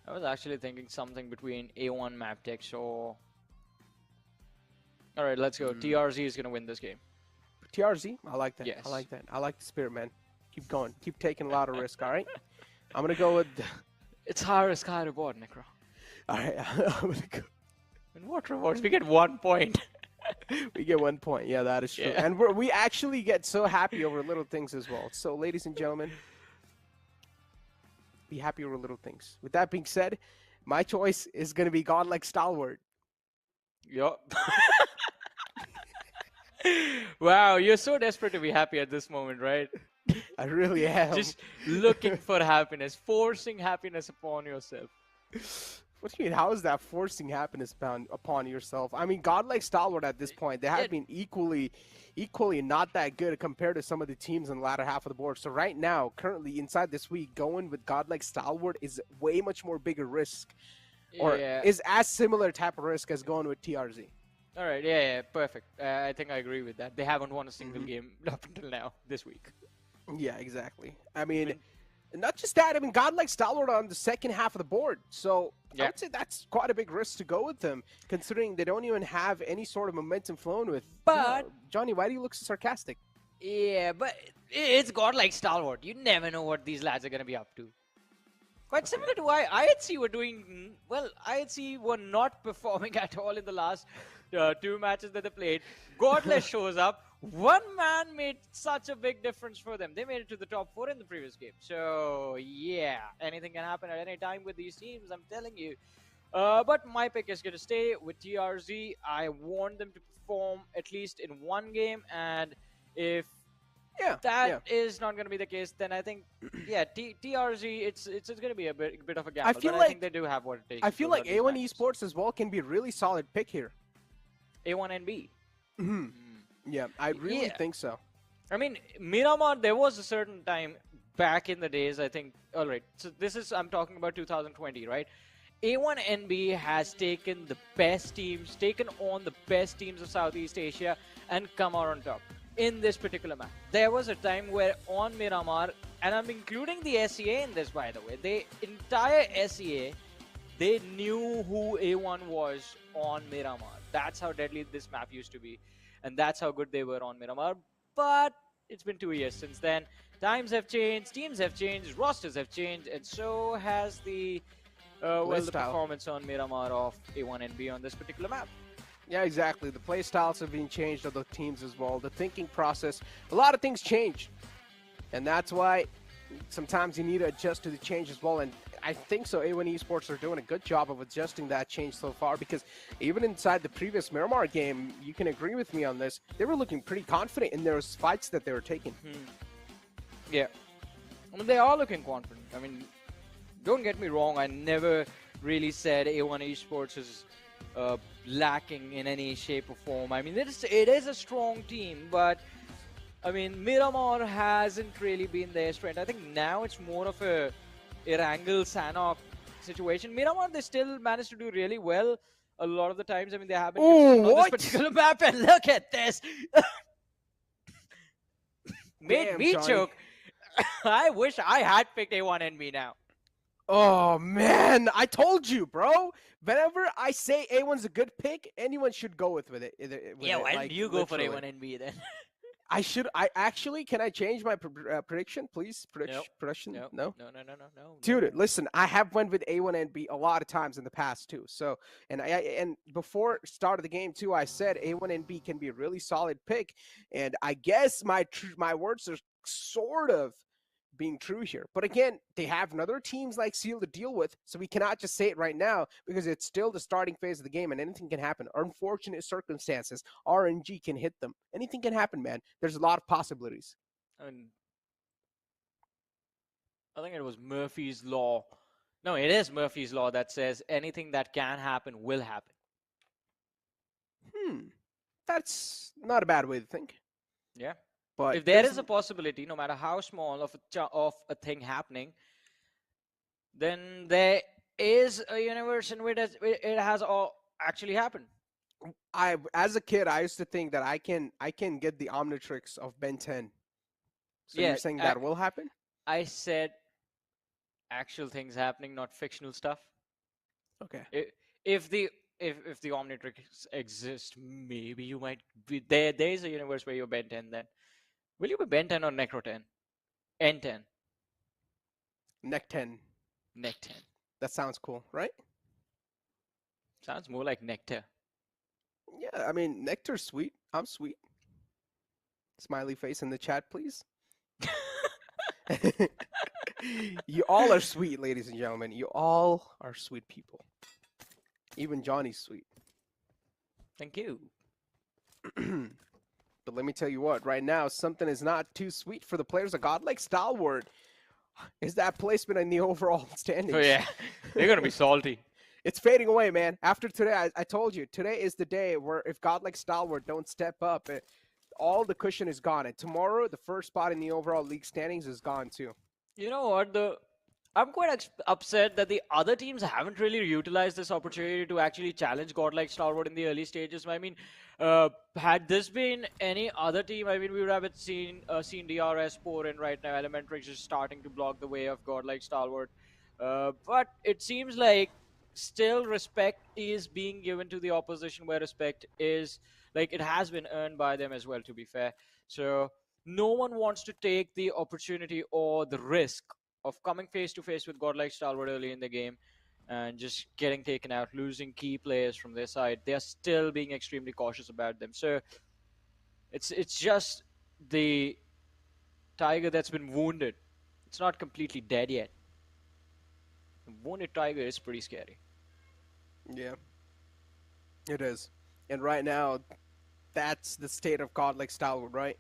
I was actually thinking something between A1 Maptex or... All right, let's go. TRZ is going to win this game. TRZ? I like that. Yes. I like that. I like the spirit, man. Keep going. Keep taking a lot of risk, all right? I'm going to go with... It's high risk, high reward, Necro. All right, I'm going to go... And what rewards? We get 1 point. We get 1 point. Yeah, that is true. Yeah. And we actually get so happy over little things as well. So, ladies and gentlemen, be happy over little things. With that being said, my choice is going to be Godlike Stalwart. Yup. Wow, you're so desperate to be happy at this moment, right? I really am. Just looking for happiness, forcing happiness upon yourself. What do you mean? How is that forcing happiness upon yourself? I mean, Godlike Stalwart at this point, they have been equally not that good compared to some of the teams in the latter half of the board. So right now, currently inside this week, going with Godlike Stalwart is way much more bigger risk, or is as similar type of risk as going with TRZ. All right, yeah, perfect. I think I agree with that. They haven't won a single game up until now this week. Yeah, exactly. I mean, not just that. I mean, Godlike Stalwart on the second half of the board. So I would say that's quite a big risk to go with them, considering they don't even have any sort of momentum flowing with. But Johnny, why do you look so sarcastic? Yeah, but it's Godlike Stalwart. You never know what these lads are going to be up to. Quite similar to why IHC were doing well. IHC were not performing at all in the last 2 matches that they played. Godless shows up. One man made such a big difference for them. They made it to the top 4 in the previous game. So, yeah, anything can happen at any time with these teams, I'm telling you. But my pick is going to stay with TRZ. I want them to perform at least in 1 game. And if that is not going to be the case, then I think, TRZ, it's going to be a bit of a gamble. I think they do have what it takes. I feel like A1 Esports as well can be a really solid pick here. A1NB. Yeah, I really think so. I mean, Miramar, there was a certain time back in the days, I think. All right, so I'm talking about 2020, right? A1NB has taken the best teams, taken on the best teams of Southeast Asia and come out on top in this particular map. There was a time where on Miramar, and I'm including the SEA in this, by the way, the entire SEA, they knew who A1 was on Miramar. That's how deadly this map used to be. And that's how good they were on Miramar. But it's been 2 years since then. Times have changed, teams have changed, rosters have changed, and so has the performance on Miramar of A1NB on this particular map. Yeah, exactly. The play styles have been changed of the teams as well. The thinking process, a lot of things change. And that's why sometimes you need to adjust to the change as well. And I think so. A1 Esports are doing a good job of adjusting that change so far, because even inside the previous Miramar game, you can agree with me on this, they were looking pretty confident in those fights that they were taking. Yeah. I mean, they are looking confident. I mean, don't get me wrong. I never really said A1 Esports is lacking in any shape or form. I mean, it is a strong team, but I mean, Miramar hasn't really been their strength. I think now it's more of a Erangel Sanok situation. Miramar, they still manage to do really well a lot of the times. I mean, they haven't on this particular map, and look at this. Made me choke. I wish I had picked A1NB now. Oh, man. I told you, bro. Whenever I say A1's a good pick, anyone should go with it. Why didn't you go for A1NB then? I should. I actually. Can I change my prediction, please? Nope. Prediction? Nope. No. No. No. No. No. No. Dude, No. listen. I have went with A1 and B a lot of times in the past too. So, and before start of the game too, I said A1 and B can be a really solid pick. And I guess my words are sort of being true here. But again, they have another teams like Seal to deal with, so we cannot just say it right now because it's still the starting phase of the game and anything can happen. Unfortunate circumstances, RNG can hit them. Anything can happen, man. There's a lot of possibilities. I mean, I think it was Murphy's law. No, it is Murphy's law that says anything that can happen will happen. That's not a bad way to think. Yeah. But If there is a possibility, no matter how small, of a thing happening, then there is a universe in which it has all actually happened. as a kid, I used to think that I can get the Omnitrix of Ben 10. So Yeah, you're saying that will happen? I said actual things happening, not fictional stuff. Okay. If the Omnitrix exists, maybe you might be there. There is a universe where you're Ben 10. Then will you be Ben 10 or Necro 10? N10, Neck 10. Neck 10. That sounds cool, right? Sounds more like Nectar. Yeah, I mean, Nectar's sweet. I'm sweet. Smiley face in the chat, please. You all are sweet, ladies and gentlemen. You all are sweet people. Even Johnny's sweet. Thank you. But let me tell you what, right now, something is not too sweet for the players of Godlike Stalwart. Is that placement in the overall standings? Oh yeah, they're gonna be salty. It's fading away, man. After today, I told you, today is the day where if Godlike Stalwart don't step up, all the cushion is gone. And tomorrow, the first spot in the overall league standings is gone too. You know what? I'm quite upset that the other teams haven't really utilized this opportunity to actually challenge Godlike Stalwart in the early stages. I mean, had this been any other team, I mean, we would have seen DRS pour in right now. Elementrix is starting to block the way of Godlike Stalwart. But it seems like still respect is being given to the opposition, where respect is, like, it has been earned by them as well, to be fair. So no one wants to take the opportunity or the risk of coming face to face with Godlike Stalwart early in the game and just getting taken out, losing key players from their side. They are still being extremely cautious about them. So it's just the tiger that's been wounded. It's not completely dead yet. The wounded tiger is pretty scary. Yeah, it is. And right now, that's the state of Godlike Stalwart, right?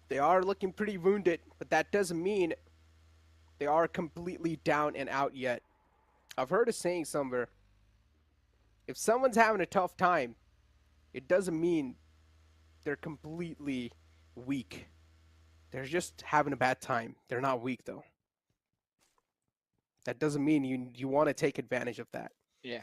They are looking pretty wounded, but that doesn't mean they are completely down and out yet. I've heard a saying somewhere, if someone's having a tough time, it doesn't mean they're completely weak. They're just having a bad time. They're not weak, though. That doesn't mean you want to take advantage of that. Yeah.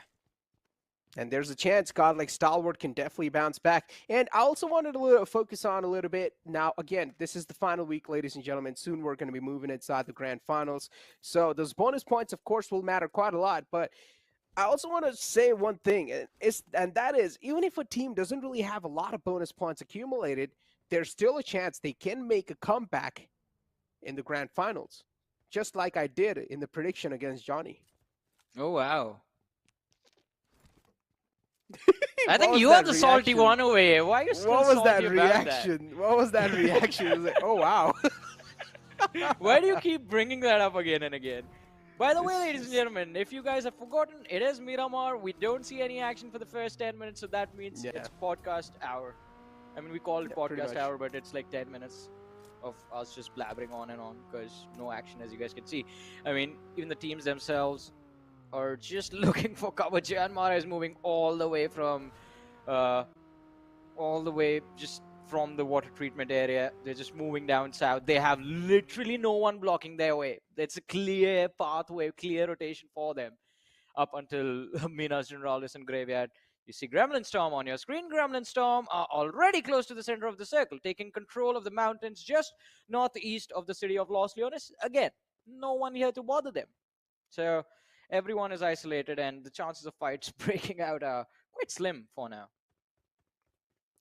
And there's a chance Godlike Stalwart can definitely bounce back. And I also wanted to focus on a little bit. Now, again, this is the final week, ladies and gentlemen. Soon we're going to be moving inside the grand finals. So those bonus points, of course, will matter quite a lot. But I also want to say one thing, and that is, even if a team doesn't really have a lot of bonus points accumulated, there's still a chance they can make a comeback in the grand finals, just like I did in the prediction against Johnny. Oh, wow. I think you are the salty one over here. Why are you still salty about that? What was that reaction? It was like, oh, wow. Why do you keep bringing that up again and again? By the way, ladies and gentlemen, if you guys have forgotten, it is Miramar. We don't see any action for the first 10 minutes, so that means it's podcast hour. I mean, we call it podcast hour, but it's like 10 minutes of us just blabbering on and on because no action, as you guys can see. I mean, even the teams themselves are just looking for cover. Janmara is moving all the way just from the water treatment area. They're just moving down south. They have literally no one blocking their way. It's a clear pathway, clear rotation for them up until Minas Generalis and Graveyard. You see Gremlin Storm on your screen. Gremlin Storm are already close to the center of the circle, taking control of the mountains just northeast of the city of Los Leones. Again, no one here to bother them. So everyone is isolated, and the chances of fights breaking out are quite slim for now.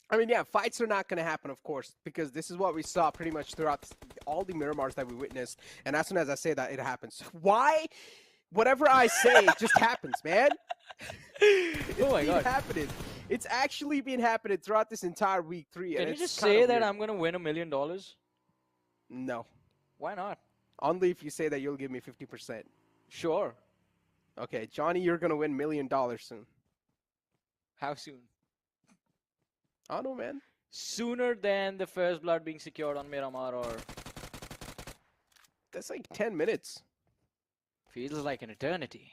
I mean, yeah, fights are not going to happen, of course, because this is what we saw pretty much throughout all the Miramars that we witnessed. And as soon as I say that, it happens. Why? Whatever I say, it just happens, man. Oh my It's been god. happening. It's actually been happening throughout this entire week 3. Can And you it's just kind say of that weird. I'm gonna win $1 million? No. Why not? Only if you say that you'll give me 50%. Sure. Okay, Johnny, you're going to win $1 million soon. How soon? I don't know, man. Sooner than the first blood being secured on Miramar, or That's like 10 minutes. feels like an eternity.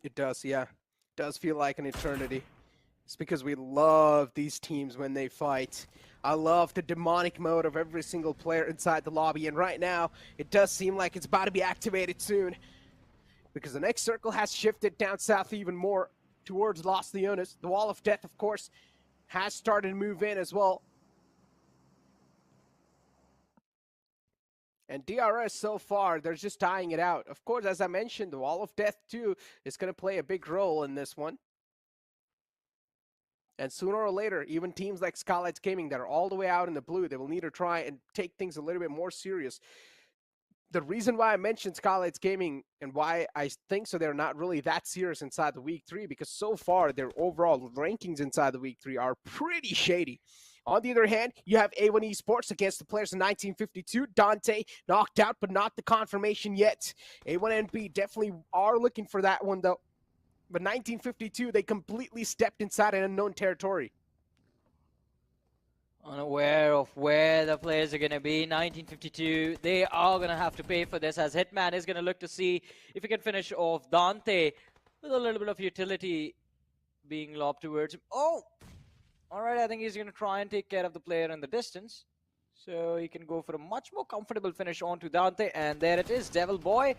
It does, yeah. Does feel like an eternity. It's because we love these teams when they fight. I love the demonic mode of every single player inside the lobby, and right now, it does seem like it's about to be activated soon. Because the next circle has shifted down south even more towards Los Leones. The Wall of Death, of course, has started to move in as well. And DRS so far, they're just tying it out. Of course, as I mentioned, the Wall of Death too is going to play a big role in this one. And sooner or later, even teams like Skylights Gaming that are all the way out in the blue, they will need to try and take things a little bit more serious. The reason why I mentioned Skylights Gaming and why I think so they're not really that serious inside the week 3, because so far their overall rankings inside the week 3 are pretty shady. On the other hand, you have A1 Esports against the players in 1952. Dante knocked out, but not the confirmation yet. A1NB definitely are looking for that one, though. But 1952, they completely stepped inside an unknown territory. Unaware of where the players are going to be. 1952, they are going to have to pay for this, as Hitman is going to look to see if he can finish off Dante with a little bit of utility being lobbed towards him. Oh! Alright, I think he's going to try and take care of the player in the distance. So he can go for a much more comfortable finish onto Dante. And there it is, Devil Boy.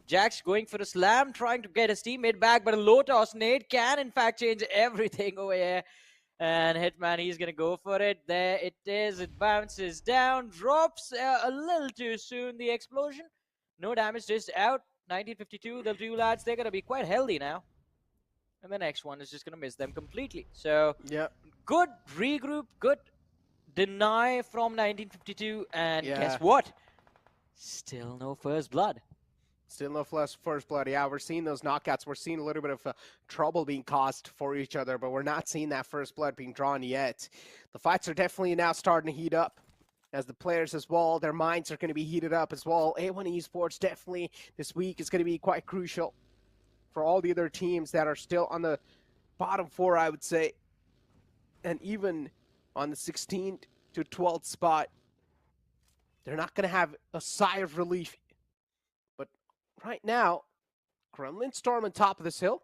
Jax going for a slam, trying to get his teammate back. But a low toss nade can in fact change everything over here. And Hitman, he's going to go for it. There it is. It bounces down, drops a little too soon, the explosion. No damage, just out. 1952, the two lads, they're going to be quite healthy now. And the next one is just going to miss them completely. So, yeah, good regroup, good deny from 1952. And yeah. guess what? Still no first blood. Still no first blood. Yeah, we're seeing those knockouts. We're seeing a little bit of trouble being caused for each other, but we're not seeing that first blood being drawn yet. The fights are definitely now starting to heat up as the players as well, their minds are going to be heated up as well. A1 Esports definitely this week is going to be quite crucial for all the other teams that are still on the bottom 4, I would say. And even on the 16th to 12th spot, they're not going to have a sigh of relief. But right now, Gremlin Storm on top of this hill,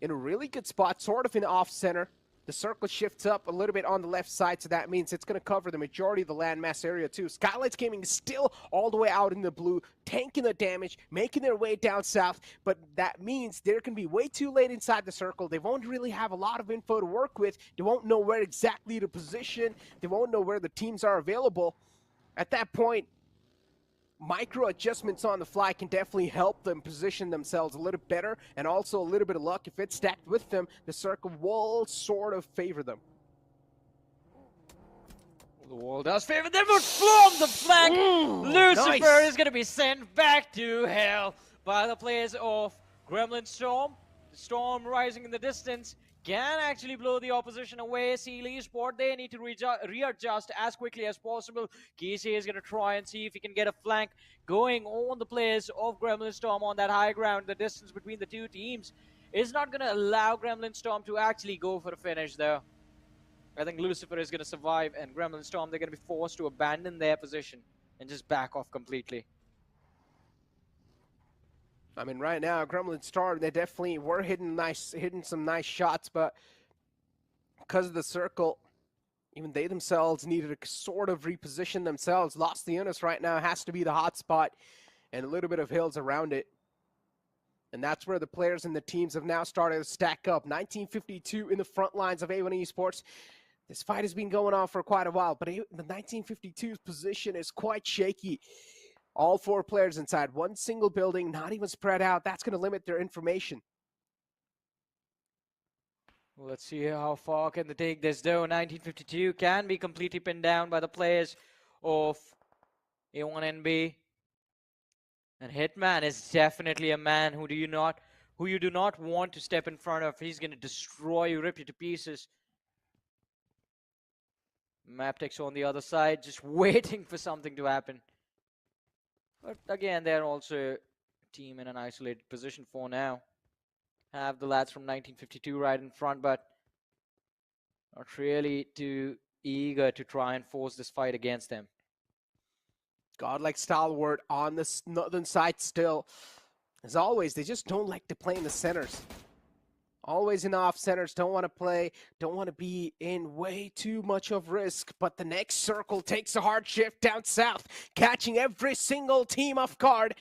in a really good spot, sort of in off center. The circle shifts up a little bit on the left side, so that means it's going to cover the majority of the landmass area too. Skylights Gaming is still all the way out in the blue, tanking the damage, making their way down south, but that means they're going to be way too late inside the circle. They won't really have a lot of info to work with. They won't know where exactly to position. They won't know where the teams are available. At that point, micro adjustments on the fly can definitely help them position themselves a little better, and also a little bit of luck. If it's stacked with them, the circle will sort of favor them. The wall does favor them, but from the flank, Lucifer nice. is going to be sent back to hell by the players of Gremlin Storm. The storm rising in the distance can actually blow the opposition away. Seal Esport, they need to readjust as quickly as possible. Casey is going to try and see if he can get a flank going on the players of Gremlin Storm on that high ground. The distance between the two teams is not going to allow Gremlin Storm to actually go for a finish, though. I think Lucifer is going to survive, and Gremlin Storm, they're going to be forced to abandon their position and just back off completely. I mean, right now, Gremlin Storm, they definitely were hitting some nice shots, but because of the circle, even they themselves needed to sort of reposition themselves. Los Leones right now has to be the hot spot, and a little bit of hills around it. And that's where the players and the teams have now started to stack up. 1952 in the front lines of A1 Esports. This fight has been going on for quite a while, but the 1952's position is quite shaky. All 4 players inside one single building, not even spread out. That's going to limit their information. Let's see how far can they take this though. 1952 can be completely pinned down by the players of A1NB. And Hitman is definitely a man who you do not want to step in front of. He's gonna destroy you, rip you to pieces. Maptex on the other side, just waiting for something to happen. But again, they're also a team in an isolated position for now. Have the lads from 1952 right in front, but not really too eager to try and force this fight against them. Godlike Stalwart on the northern side still. As always, they just don't like to play in the centers. Always in off centers, don't want to play, don't want to be in way too much of risk. But the next circle takes a hard shift down south, catching every single team off guard.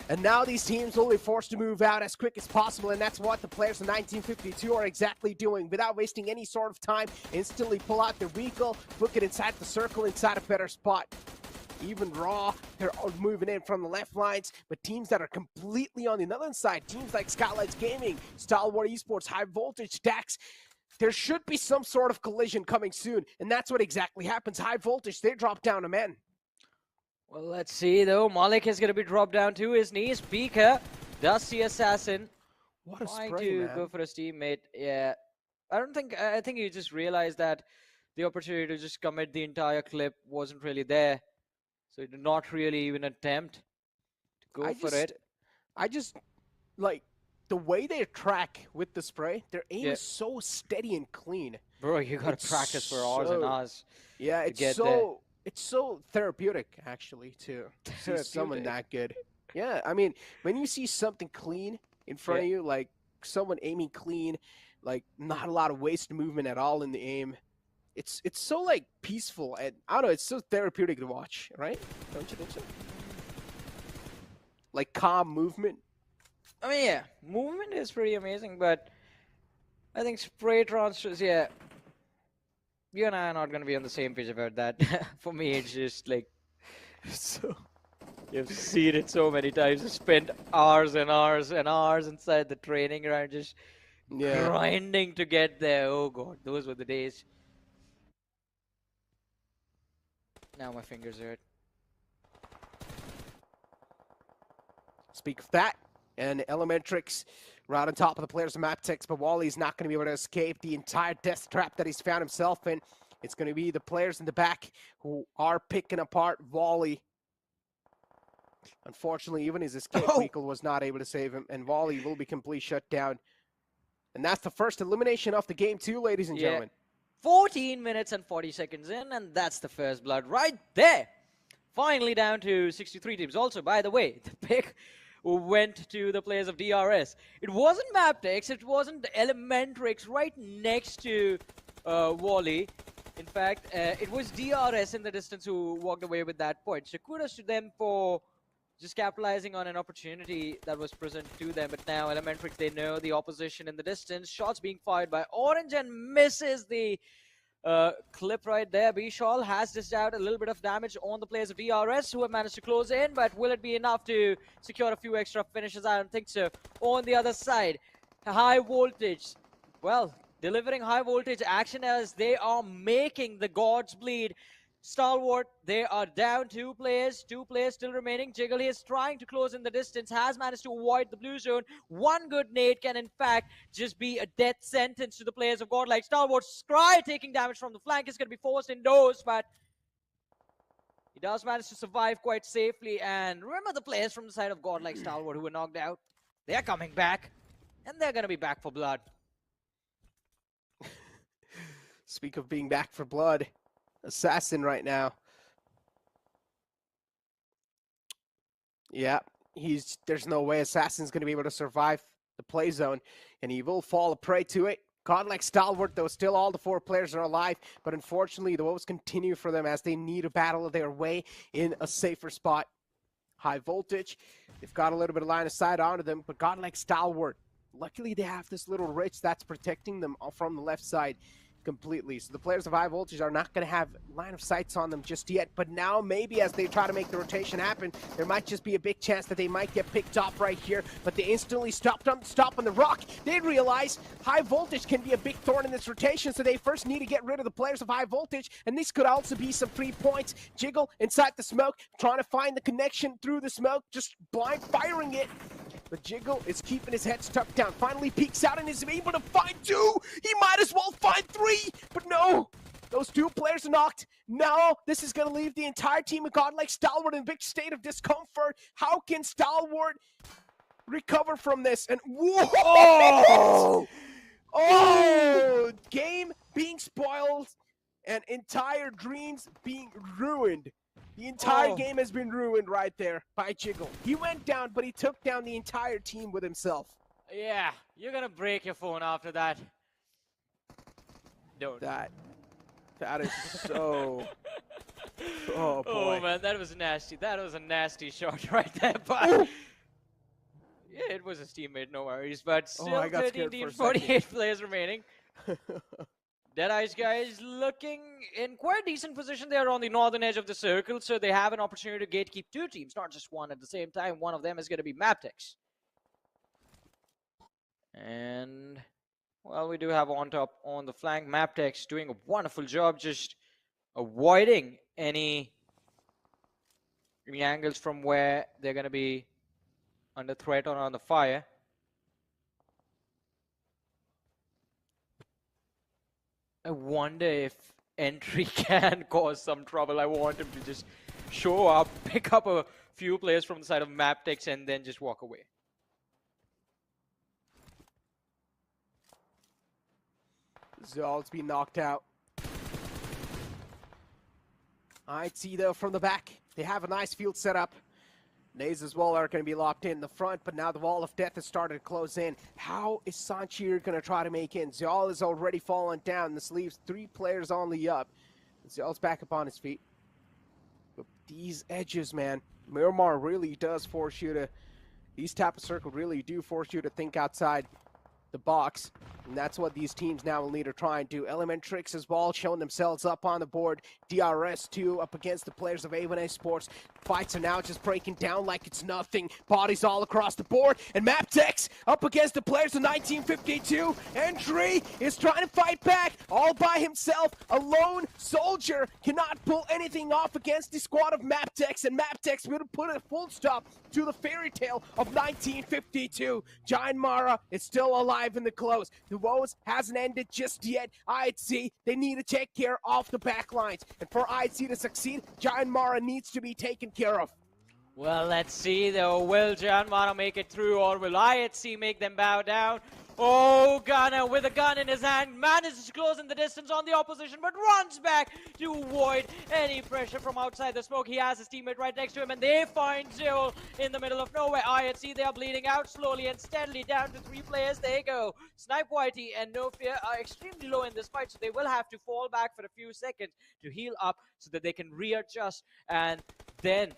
And now these teams will be forced to move out as quick as possible, and that's what the players of 1952 are exactly doing. Without wasting any sort of time, instantly pull out their vehicle, book it inside the circle, inside a better spot. Even Raw, they're moving in from the left lines, but teams that are completely on the other side, teams like Skylights Gaming, Stalwart Esports, High Voltage, Dax, there should be some sort of collision coming soon, and that's what exactly happens. High Voltage, they drop down a man. Well, let's see though. Malik is going to be dropped down to his knees. Pika does see Assassin. What a trying spray, to man. go for his teammate. Yeah, I think he just realized that the opportunity to just commit the entire clip wasn't really there. So he did not really even attempt to go for it. I just, like, the way they track with the spray, their aim is so steady and clean. Bro, you gotta practice for hours and hours. Yeah, it's so therapeutic, actually, to see someone that good. Yeah, I mean, when you see something clean in front of you, like someone aiming clean, like not a lot of wasted movement at all in the aim, it's so like peaceful, and I don't know, it's so therapeutic to watch, right? Don't you think so? Like calm movement. I mean, yeah, movement is pretty amazing, but I think spray transfers, yeah. You and I are not going to be on the same page about that. For me, it's just like, so you've seen it so many times. You spent hours and hours and hours inside the training ground just grinding to get there. Oh God, those were the days. Now my fingers hurt. Speak of that, and Elementrix right on top of the players of Maptex, but Wally's not going to be able to escape the entire death trap that he's found himself in. It's going to be the players in the back who are picking apart Wally. Unfortunately, even his escape vehicle was not able to save him, and Wally will be completely shut down. And that's the first elimination of the game too, ladies and gentlemen. 14 minutes and 40 seconds in, and that's the first blood right there. Finally down to 63 teams. Also, by the way, the pick went to the players of DRS. It wasn't Maptex, it wasn't Elementrix right next to Wally. In fact, it was DRS in the distance who walked away with that point. So kudos to them for just capitalizing on an opportunity that was presented to them. But now Elementrix, they know the opposition in the distance. Shots being fired by Orange and misses the clip right there. Bishal has dished out a little bit of damage on the players of DRS who have managed to close in, but will it be enough to secure a few extra finishes? I don't think so. On the other side, High Voltage, well, delivering high voltage action as they are making the gods bleed. Stalwart, they are down two players still remaining. Jiggle is trying to close in the distance, has managed to avoid the blue zone. One good nade can in fact just be a death sentence to the players of Godlike. Stalwart, Scry taking damage from the flank is going to be forced indoors, but he does manage to survive quite safely. And remember the players from the side of Godlike Stalwart who were knocked out? They're coming back, and they're going to be back for blood. Speak of being back for blood. Assassin right now. Yeah, there's no way Assassin's going to be able to survive the play zone, and he will fall a prey to it. Godlike Stalwart, though, still all the four players are alive, but unfortunately the woes continue for them as they need to battle their way in a safer spot. High Voltage, they've got a little bit of line of sight onto them, but Godlike Stalwart, luckily they have this little ridge that's protecting them from the left side. completely. So the players of high voltage are not going to have line of sights on them just yet. But now maybe as they try to make the rotation happen, there might just be a big chance that they might get picked off right here. But they instantly stop on the rock. They realize high voltage can be a big thorn in this rotation, so they first need to get rid of the players of high voltage. And this could also be some free points. Jiggle inside the smoke, trying to find the connection through the smoke, just blind firing it. But Jiggle is keeping his head stuck down. Finally peeks out and is able to find two. He might as well find three. But no, those two players are knocked. Now this is going to leave the entire team of Godlike Stalwart in a big state of discomfort. How can Stalwart recover from this? And whoa! Oh! Game being spoiled and entire dreams being ruined. The entire game has been ruined right there by Jiggle. He went down, but he took down the entire team with himself. Yeah, you're gonna break your phone after that. Don't. That is so... Oh, boy. Oh, man, that was nasty. That was a nasty shot right there, but... Yeah, it was his teammate, no worries. But still, I got 13 scared for a teams, second. 48 players remaining. Deadeye's guys looking in quite decent position. They're on the northern edge of the circle, so they have an opportunity to gatekeep two teams, not just one at the same time. One of them is going to be Maptex. And, well, we do have on top on the flank Maptex doing a wonderful job just avoiding any angles from where they're going to be under threat or on the fire. I wonder if Entry can cause some trouble. I want him to just show up, pick up a few players from the side of Maptex, and then just walk away. Zol's been knocked out. I'd see though from the back. They have a nice field setup. Nays as well are going to be locked in the front, but now the wall of death has started to close in. How is Sanchir going to try to make in? Zol is already fallen down. This leaves three players on the up. Zol's back up on his feet. But these edges, man, Miramar really does force you to, these type of circles really do force you to think outside the box. And that's what these teams now will need to try and do. Elementrix as well showing themselves up on the board. DRS2 up against the players of A1A Sports. Fights are now just breaking down like it's nothing. Bodies all across the board. And Maptex up against the players of 1952. Entry is trying to fight back all by himself. A lone soldier cannot pull anything off against the squad of Maptex. And Maptex will put a full stop to the fairy tale of 1952. Giant Mara is still alive in the close. The woes hasn't ended just yet. IHC, they need to take care of the back lines. And for IHC to succeed, Giant Mara needs to be taken care of. Well, let's see though. Will Giant Mara make it through, or will IHC make them bow down? Oh, Gunner with a gun in his hand manages to close in the distance on the opposition, but runs back to avoid any pressure from outside the smoke. He has his teammate right next to him, and they find Joel in the middle of nowhere. IHC, they are bleeding out slowly and steadily down to three players. They go. Snipe Whitey and No Fear are extremely low in this fight, so they will have to fall back for a few seconds to heal up so that they can readjust and then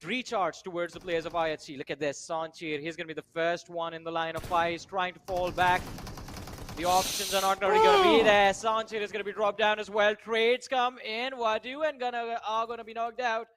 recharge towards the players of IHC. Look at this, Sanchir. He's going to be the first one in the line of fire. He's trying to fall back. The options are not really going to be there. Sanchir is going to be dropped down as well. Trades come in. Wadu and Gunnar are going to be knocked out.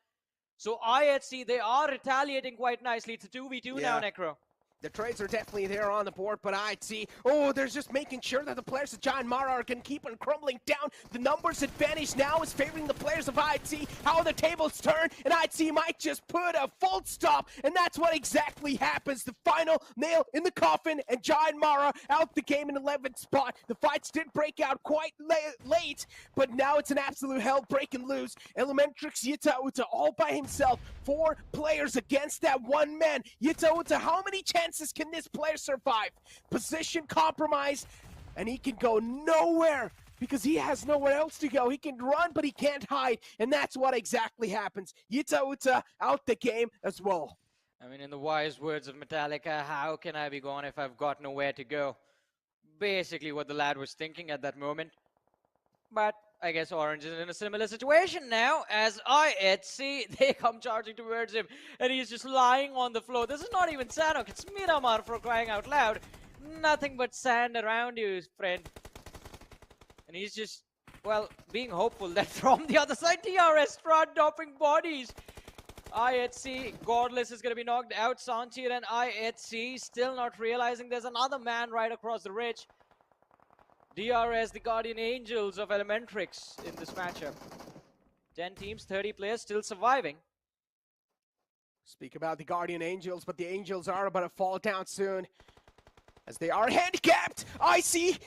So IHC, they are retaliating quite nicely. It's a 2v2 now, Necro. The trades are definitely there on the board, but I'd see, oh, they're just making sure that the players of Giant Mara are going to keep on crumbling down. The numbers advantage now is favoring the players of IHC. How the tables turn, and IHC might just put a full stop, and that's what exactly happens. The final nail in the coffin, and Giant Mara out the game in 11th spot. The fights did break out quite late, but now it's an absolute hell breaking loose. Elementrix Yitauta all by himself. 4 players against that one man. Yitauta, how many chances can this player survive? Position compromised, and he can go nowhere because he has nowhere else to go. He can run, but he can't hide, and that's what exactly happens. Yitauta out the game as well. I mean, in the wise words of Metallica, how can I be gone if I've got nowhere to go? Basically what the lad was thinking at that moment. But I guess Orange is in a similar situation now, as IHC, they come charging towards him, and he's just lying on the floor. This is not even Sanok, it's Miramar, for crying out loud. Nothing but sand around you, friend. And he's just, well, being hopeful that from the other side, DRS start dropping bodies. IHC, Godless is going to be knocked out. Sanchir and IHC still not realizing there's another man right across the ridge. DRS, the Guardian Angels of Elementrix in this matchup. 10 teams, 30 players still surviving. Speak about the Guardian Angels, but the Angels are about to fall down soon, as they are handicapped. Icy,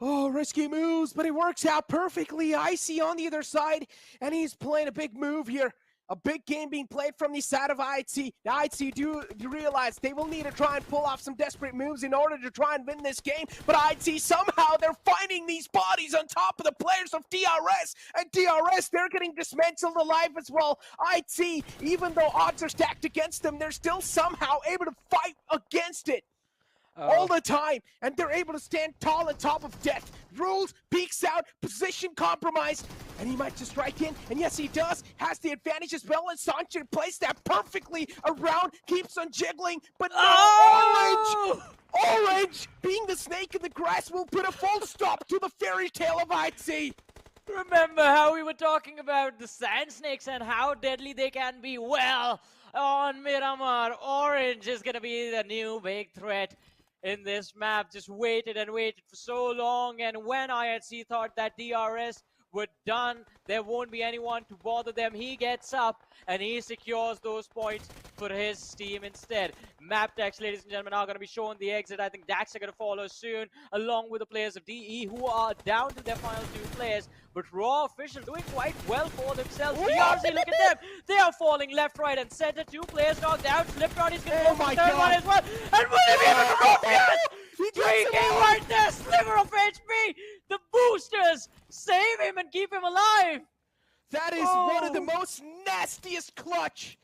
oh, risky moves, but it works out perfectly. Icy on the other side, and he's playing a big move here. A big game being played from the side of IHC. Now, IHC do realize they will need to try and pull off some desperate moves in order to try and win this game. But IHC, somehow, they're finding these bodies on top of the players of DRS. And DRS, they're getting dismantled alive as well. IHC, even though odds are stacked against them, they're still somehow able to fight against it. All the time, and they're able to stand tall on top of death. Rules, peeks out, position compromised, and he might just strike in, and yes he does, has the advantage as well, and Sancho placed that perfectly around, keeps on jiggling, but no, Orange, being the snake in the grass, will put a full stop to the fairy tale of IHC. Remember how we were talking about the sand snakes and how deadly they can be? Well, on Miramar, Orange is gonna be the new big threat in this map. Just waited and waited for so long, and when IHC thought that DRS were done, there won't be anyone to bother them, he gets up and he secures those points for his team instead. Map text, ladies and gentlemen, are going to be showing the exit. I think Dax are going to follow soon, along with the players of DE, who are down to their final 2 players. But Raw Official doing quite well for themselves. DRC, look at them. They are falling left, right, and center. 2 players knocked out. Slipknot is going to go for the third one as well. And will he be able to roll? Yes! 3K right there. Sliver of HP. The boosters save him and keep him alive. That is one of the most nastiest clutch.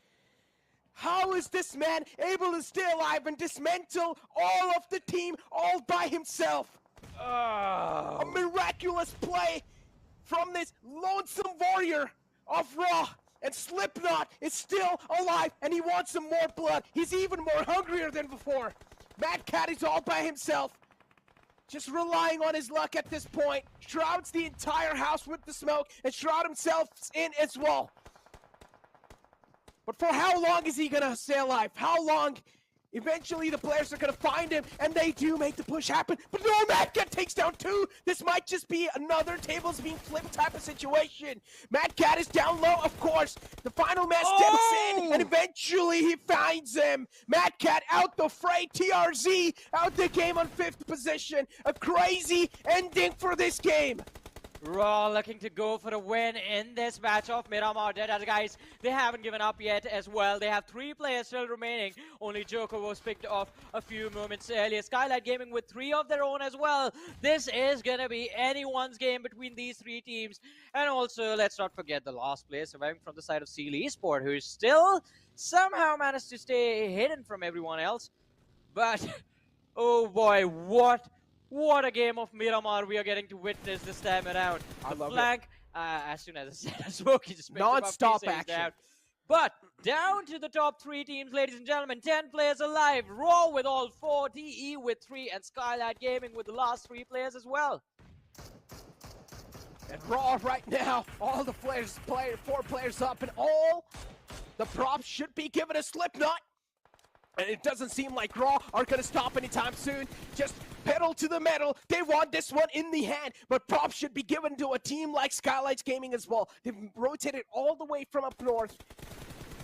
How is this man able to stay alive and dismantle all of the team all by himself? A miraculous play from this lonesome warrior of Raw. And Slipknot is still alive, and he wants some more blood. He's even more hungrier than before. Mad Cat is all by himself, just relying on his luck at this point. Shrouds the entire house with the smoke, and Shroud himself in as well. But for how long is he gonna stay alive? How long? Eventually the players are gonna find him, and they do make the push happen. But no, Mad Cat takes down 2. This might just be another tables being flipped type of situation. Mad Cat is down low, of course. The final man steps in, and eventually he finds him. Mad Cat out the fray. TRZ out the game on 5th position. A crazy ending for this game. Raw looking to go for a win in this match of Miramar Dead. Guys, they haven't given up yet as well. They have 3 players still remaining. Only Joker was picked off a few moments earlier. Skylight Gaming with 3 of their own as well. This is going to be anyone's game between these 3 teams. And also, let's not forget the last player surviving from the side of Seal Esport, who still somehow managed to stay hidden from everyone else. But, oh boy, what a game of Miramar we are getting to witness this time around. I love flank, as soon as I said Smokey just picked him up, Non-stop he stays action. down. But down to the top 3 teams, ladies and gentlemen. 10 players alive. Raw with all 4, DE with 3, and Skylight Gaming with the last 3 players as well. And Raw right now, all the players, 4 players up, and all the props should be given to Slipknot. And it doesn't seem like Raw are going to stop anytime soon. Just pedal to the metal. They want this one in the hand, but props should be given to a team like Skylights Gaming as well. They've rotated all the way from up north,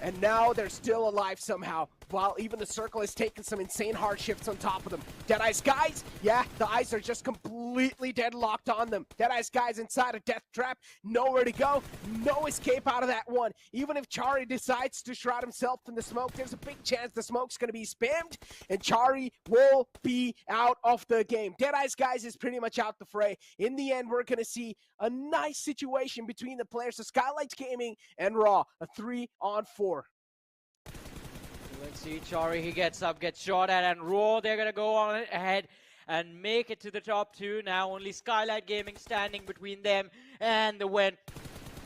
and now they're still alive somehow, while even the Circle has taken some insane hardships on top of them. Deadeye's guys, yeah, the eyes are just completely deadlocked on them. Deadeye's guys inside a death trap, nowhere to go, no escape out of that one. Even if Chari decides to shroud himself in the smoke, there's a big chance the smoke's going to be spammed, and Chari will be out of the game. Deadeye's guys is pretty much out the fray. In the end, we're going to see a nice situation between the players of Skylights Gaming and Raw, a 3-on-4. Let's see, Chari, he gets up, gets shot at, and Raw, they're going to go on ahead and make it to the top 2. Now only Skylight Gaming standing between them and the win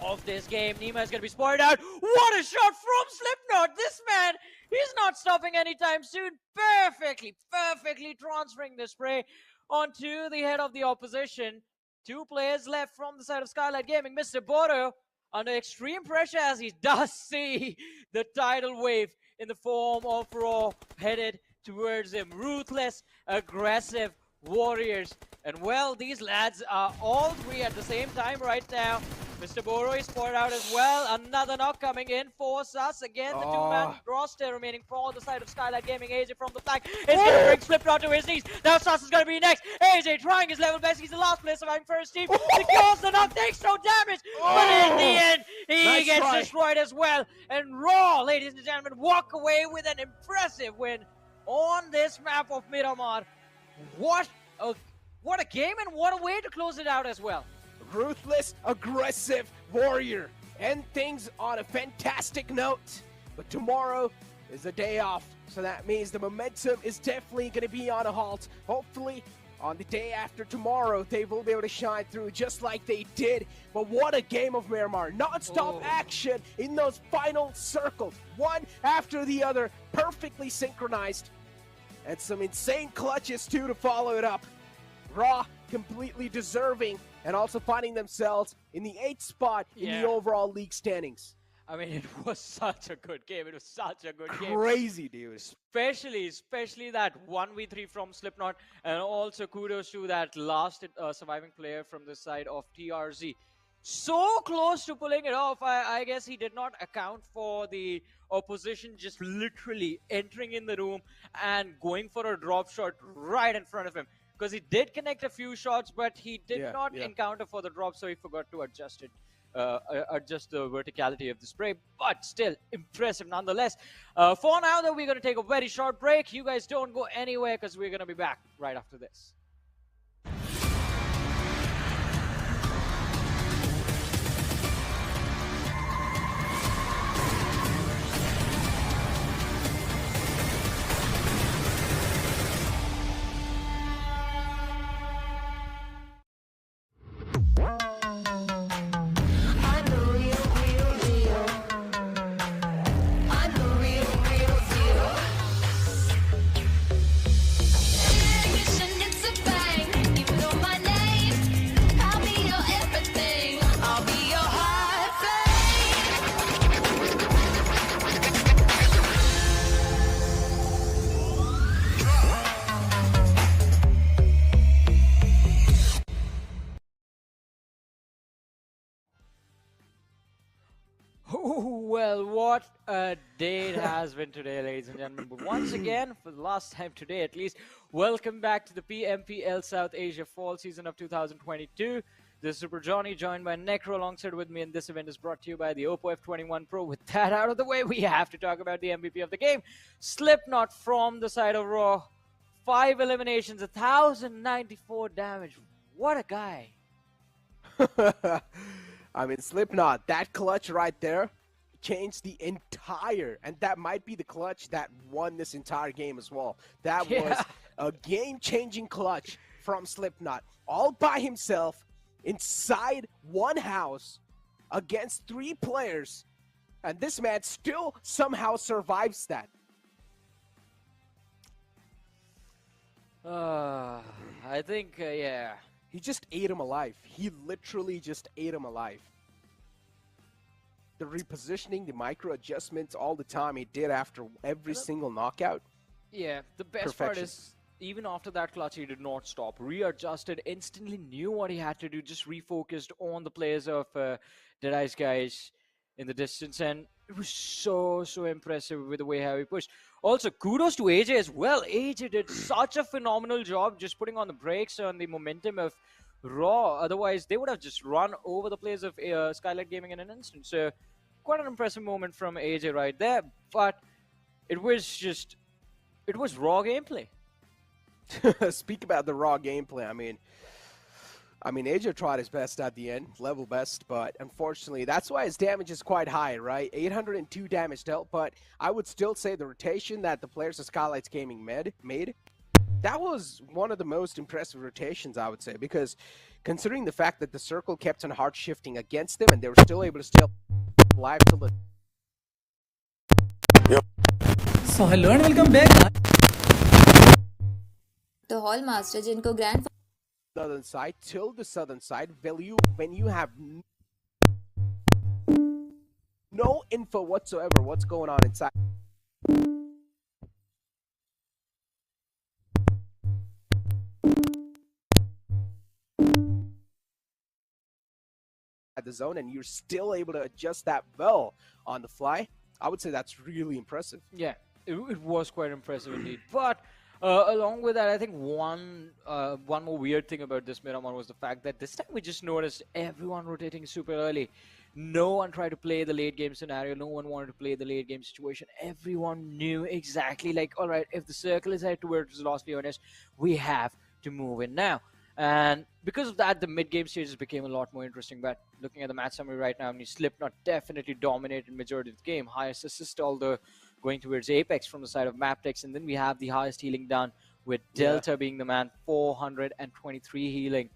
of this game. Nima is going to be spotted out. What a shot from Slipknot! This man, he's not stopping anytime soon. Perfectly transferring the spray onto the head of the opposition. Two players left from the side of Skylight Gaming. Mr. Bodo under extreme pressure as he does see the tidal wave in the form of Raw headed towards him. Ruthless, aggressive warriors. And well, these lads are all three at the same time right now. Mr. Boro is spotted out as well. Another knock coming in for Sus. Again, the two-man roster remaining for the side of Skylight Gaming. AJ from the flank is going to bring Slipknot to his knees. Now Sus is going to be next. AJ trying his level best. He's the last player surviving for his team. Secures the knock, takes no damage. But in the end, he gets destroyed as well. And Raw, ladies and gentlemen, walk away with an impressive win on this map of Miramar. What a game and what a way to close it out as well. Ruthless, aggressive warrior. End things on a fantastic note. But tomorrow is a day off, so that means the momentum is definitely going to be on a halt. Hopefully, on the day after tomorrow, they will be able to shine through just like they did. But what a game of Miramar. Non-stop action in those final circles. One after the other, perfectly synchronized. And some insane clutches, too, to follow it up. Raw, completely deserving, and also finding themselves in the 8th spot in the overall league standings. I mean, it was such a good game. It was such a good game. Crazy, dude. Especially that 1v3 from Slipknot, and also kudos to that last surviving player from the side of TRZ. So close to pulling it off. I guess he did not account for the opposition just literally entering in the room and going for a drop shot right in front of him. Because he did connect a few shots, but he did not encounter for the drop, so he forgot to adjust it, adjust the verticality of the spray. But still, impressive nonetheless. For now, though, we're going to take a very short break. You guys don't go anywhere because we're going to be back right after this. Well, what a day it has been today, ladies and gentlemen. But once again, for the last time today at least, welcome back to the PMPL South Asia Fall Season of 2022. This is Super Johnny, joined by Necro alongside with me, and this event is brought to you by the Oppo F21 Pro. With that out of the way, we have to talk about the MVP of the game, Slipknot from the side of Raw. 5 eliminations, 1,094 damage. What a guy. I mean, Slipknot, that clutch right there changed the entire, and that might be the clutch that won this entire game as well. That was a game-changing clutch from Slipknot, all by himself, inside one house, against 3 players, and this man still somehow survives that. I think, yeah. He just ate him alive. He literally just ate him alive. The repositioning, the micro adjustments, all the time he did after every single knockout. Yeah, the best part is, even after that clutch, he did not stop. Readjusted, instantly knew what he had to do, just refocused on the players of Deadeye's guys in the distance, and it was so impressive with the way how he pushed. Also, kudos to AJ as well. AJ did such a phenomenal job just putting on the brakes on the momentum of Raw. Otherwise, they would have just run over the players of Skylight Gaming in an instant. So, quite an impressive moment from AJ right there. But it was raw gameplay. Speak about the raw gameplay. I mean, AJ tried his best at the end, level best, but unfortunately, that's why his damage is quite high, right? 802 damage dealt, but I would still say the rotation that the players of Skylight Gaming made, that was one of the most impressive rotations, I would say, because considering the fact that the circle kept on hard shifting against them and they were still able to stay alive till the... So hello and welcome back. तो hall master जिनको grand southern side till the southern side when you have no info whatsoever what's going on inside the zone, and you're still able to adjust that well on the fly. I would say that's really impressive. Yeah, it was quite impressive indeed. But along with that, I think one more weird thing about this Miramar was the fact that this time we just noticed everyone rotating super early. No one tried to play the late game scenario. No one wanted to play the late game situation. Everyone knew exactly, like, all right, if the circle is headed towards Los Leones, we have to move in now. And because of that, the mid-game stages became a lot more interesting. But looking at the match summary right now, I mean, Slipknot definitely dominated majority of the game. Highest assist, although going towards Apex from the side of Maptex. And then we have the highest healing done with Delta being the man, 423 healing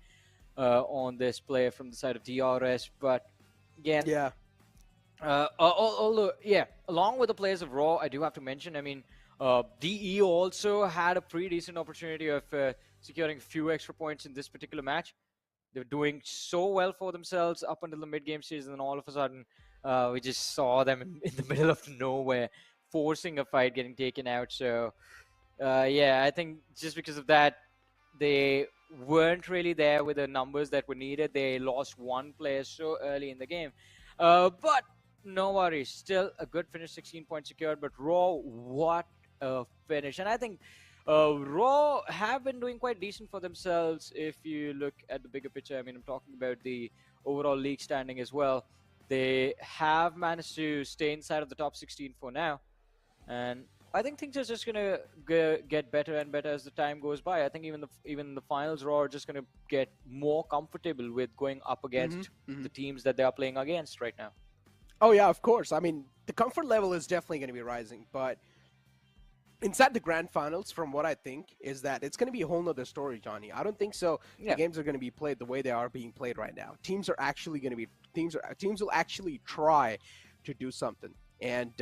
on this player from the side of DRS. But again, although, along with the players of Raw, I do have to mention, I mean, DE also had a pretty decent opportunity of securing a few extra points in this particular match. They were doing so well for themselves up until the mid-game stage, and then all of a sudden, we just saw them in the middle of nowhere, forcing a fight, getting taken out. So, I think just because of that, they weren't really there with the numbers that were needed. They lost one player so early in the game. But no worries. Still a good finish, 16 points secured. But Raw, what a finish. And I think Raw have been doing quite decent for themselves if you look at the bigger picture. I mean, I'm talking about the overall league standing as well. They have managed to stay inside of the top 16 for now. And I think things are just going to get better and better as the time goes by. I think even the finals, Raw are just going to get more comfortable with going up against the teams that they are playing against right now. Oh, yeah, of course. I mean, the comfort level is definitely going to be rising, but inside the grand finals, from what I think, is that it's going to be a whole nother story, Johnny. I don't think so. The games are going to be played the way they are being played right now. Teams will actually try to do something. And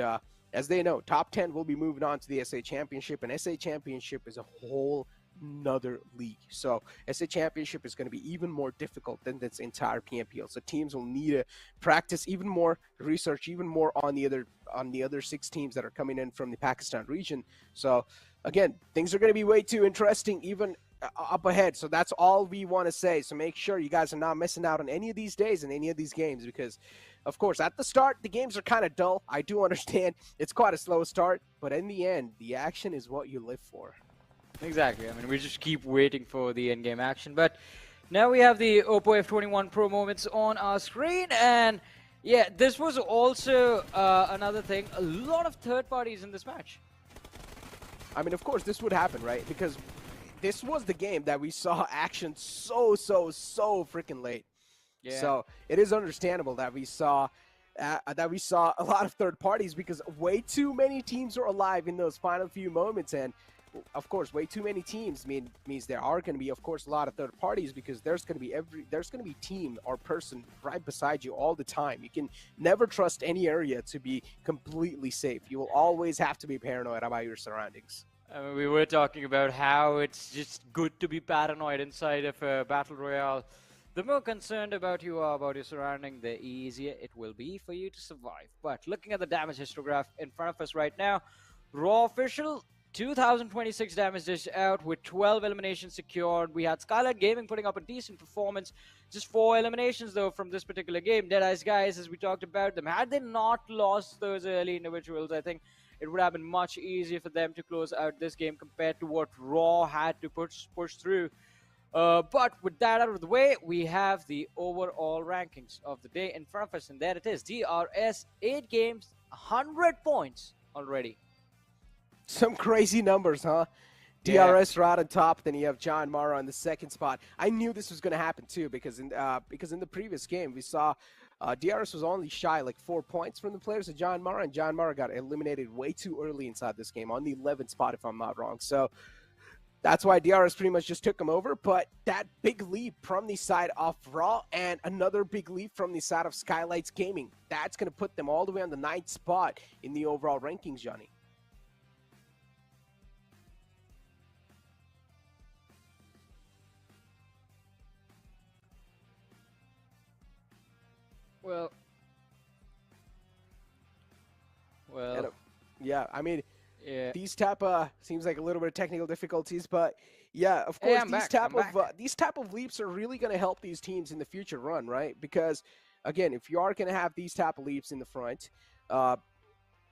as they know, top 10 will be moving on to the SA Championship, and SA Championship is a whole another league. So SA Championship is going to be even more difficult than this entire PMPL. So teams will need to practice even more, research even more on the other 6 teams that are coming in from the Pakistan region. So again, things are going to be way too interesting even up ahead. So that's all we want to say. So make sure you guys are not missing out on any of these days and any of these games, because of course at the start the games are kind of dull. I do understand it's quite a slow start, but in the end the action is what you live for. Exactly. I mean, we just keep waiting for the end-game action. But now we have the Oppo F21 Pro moments on our screen. And yeah, this was also another thing. A lot of third parties in this match. I mean, of course, this would happen, right? Because this was the game that we saw action so freaking late. Yeah. So it is understandable that we saw a lot of third parties, because way too many teams were alive in those final few moments. And of course, way too many teams means there are going to be, of course, a lot of third parties, because there's going to be team or person right beside you all the time. You can never trust any area to be completely safe. You will always have to be paranoid about your surroundings. I mean, we were talking about how it's just good to be paranoid inside of a battle royale. The more concerned about you are about your surrounding, the easier it will be for you to survive. But looking at the damage histograph in front of us right now, Raw official 2026 damage dish out with 12 eliminations secured. We had Skylight Gaming putting up a decent performance. Just 4 eliminations, though, from this particular game. Deadeyes guys, as we talked about them, had they not lost those early individuals, I think it would have been much easier for them to close out this game compared to what Raw had to push through. But with that out of the way, we have the overall rankings of the day in front of us. And there it is. DRS, 8 games, 100 points already. Some crazy numbers, huh? DRS right on top, then you have John Mara on the second spot. I knew this was going to happen too, because in the previous game we saw DRS was only shy like 4 points from the players of John Mara, and John Mara got eliminated way too early inside this game on the 11th spot, if I'm not wrong. So that's why DRS pretty much just took him over. But that big leap from the side of Raw and another big leap from the side of Skylights Gaming, that's going to put them all the way on the 9th spot in the overall rankings, Johnny. Well, And, yeah, I mean, yeah. these type seems like a little bit of technical difficulties, but yeah, of Hey, course, I'm back. I'm back. these type of leaps are really going to help these teams in the future run, right? Because again, if you are going to have these type of leaps in the front, uh,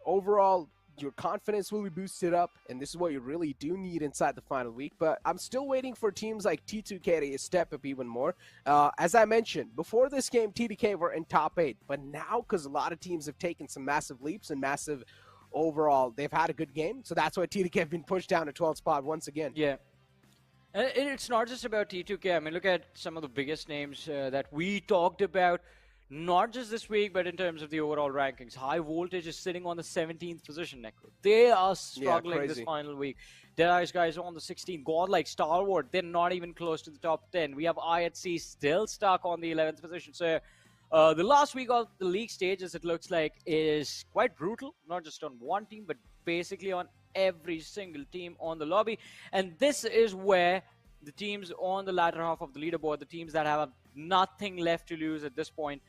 overall your confidence will be boosted up, and this is what you really do need inside the final week. But I'm still waiting for teams like T2K to step up even more. As I mentioned, before this game, T2K were in top 8, but now because a lot of teams have taken some massive leaps and massive overall, they've had a good game, so that's why T2K have been pushed down to 12th spot once again. Yeah. And it's not just about T2K. I mean, look at some of the biggest names that we talked about, not just this week, but in terms of the overall rankings. High Voltage is sitting on the 17th position, Necro. They are struggling this final week. Deadice guys on the 16th. Godlike, Star Wars, they're not even close to the top 10. We have IHC still stuck on the 11th position. So the last week of the league stages, it looks like, is quite brutal, not just on one team, but basically on every single team on the lobby. And this is where the teams on the latter half of the leaderboard, the teams that have nothing left to lose at this point,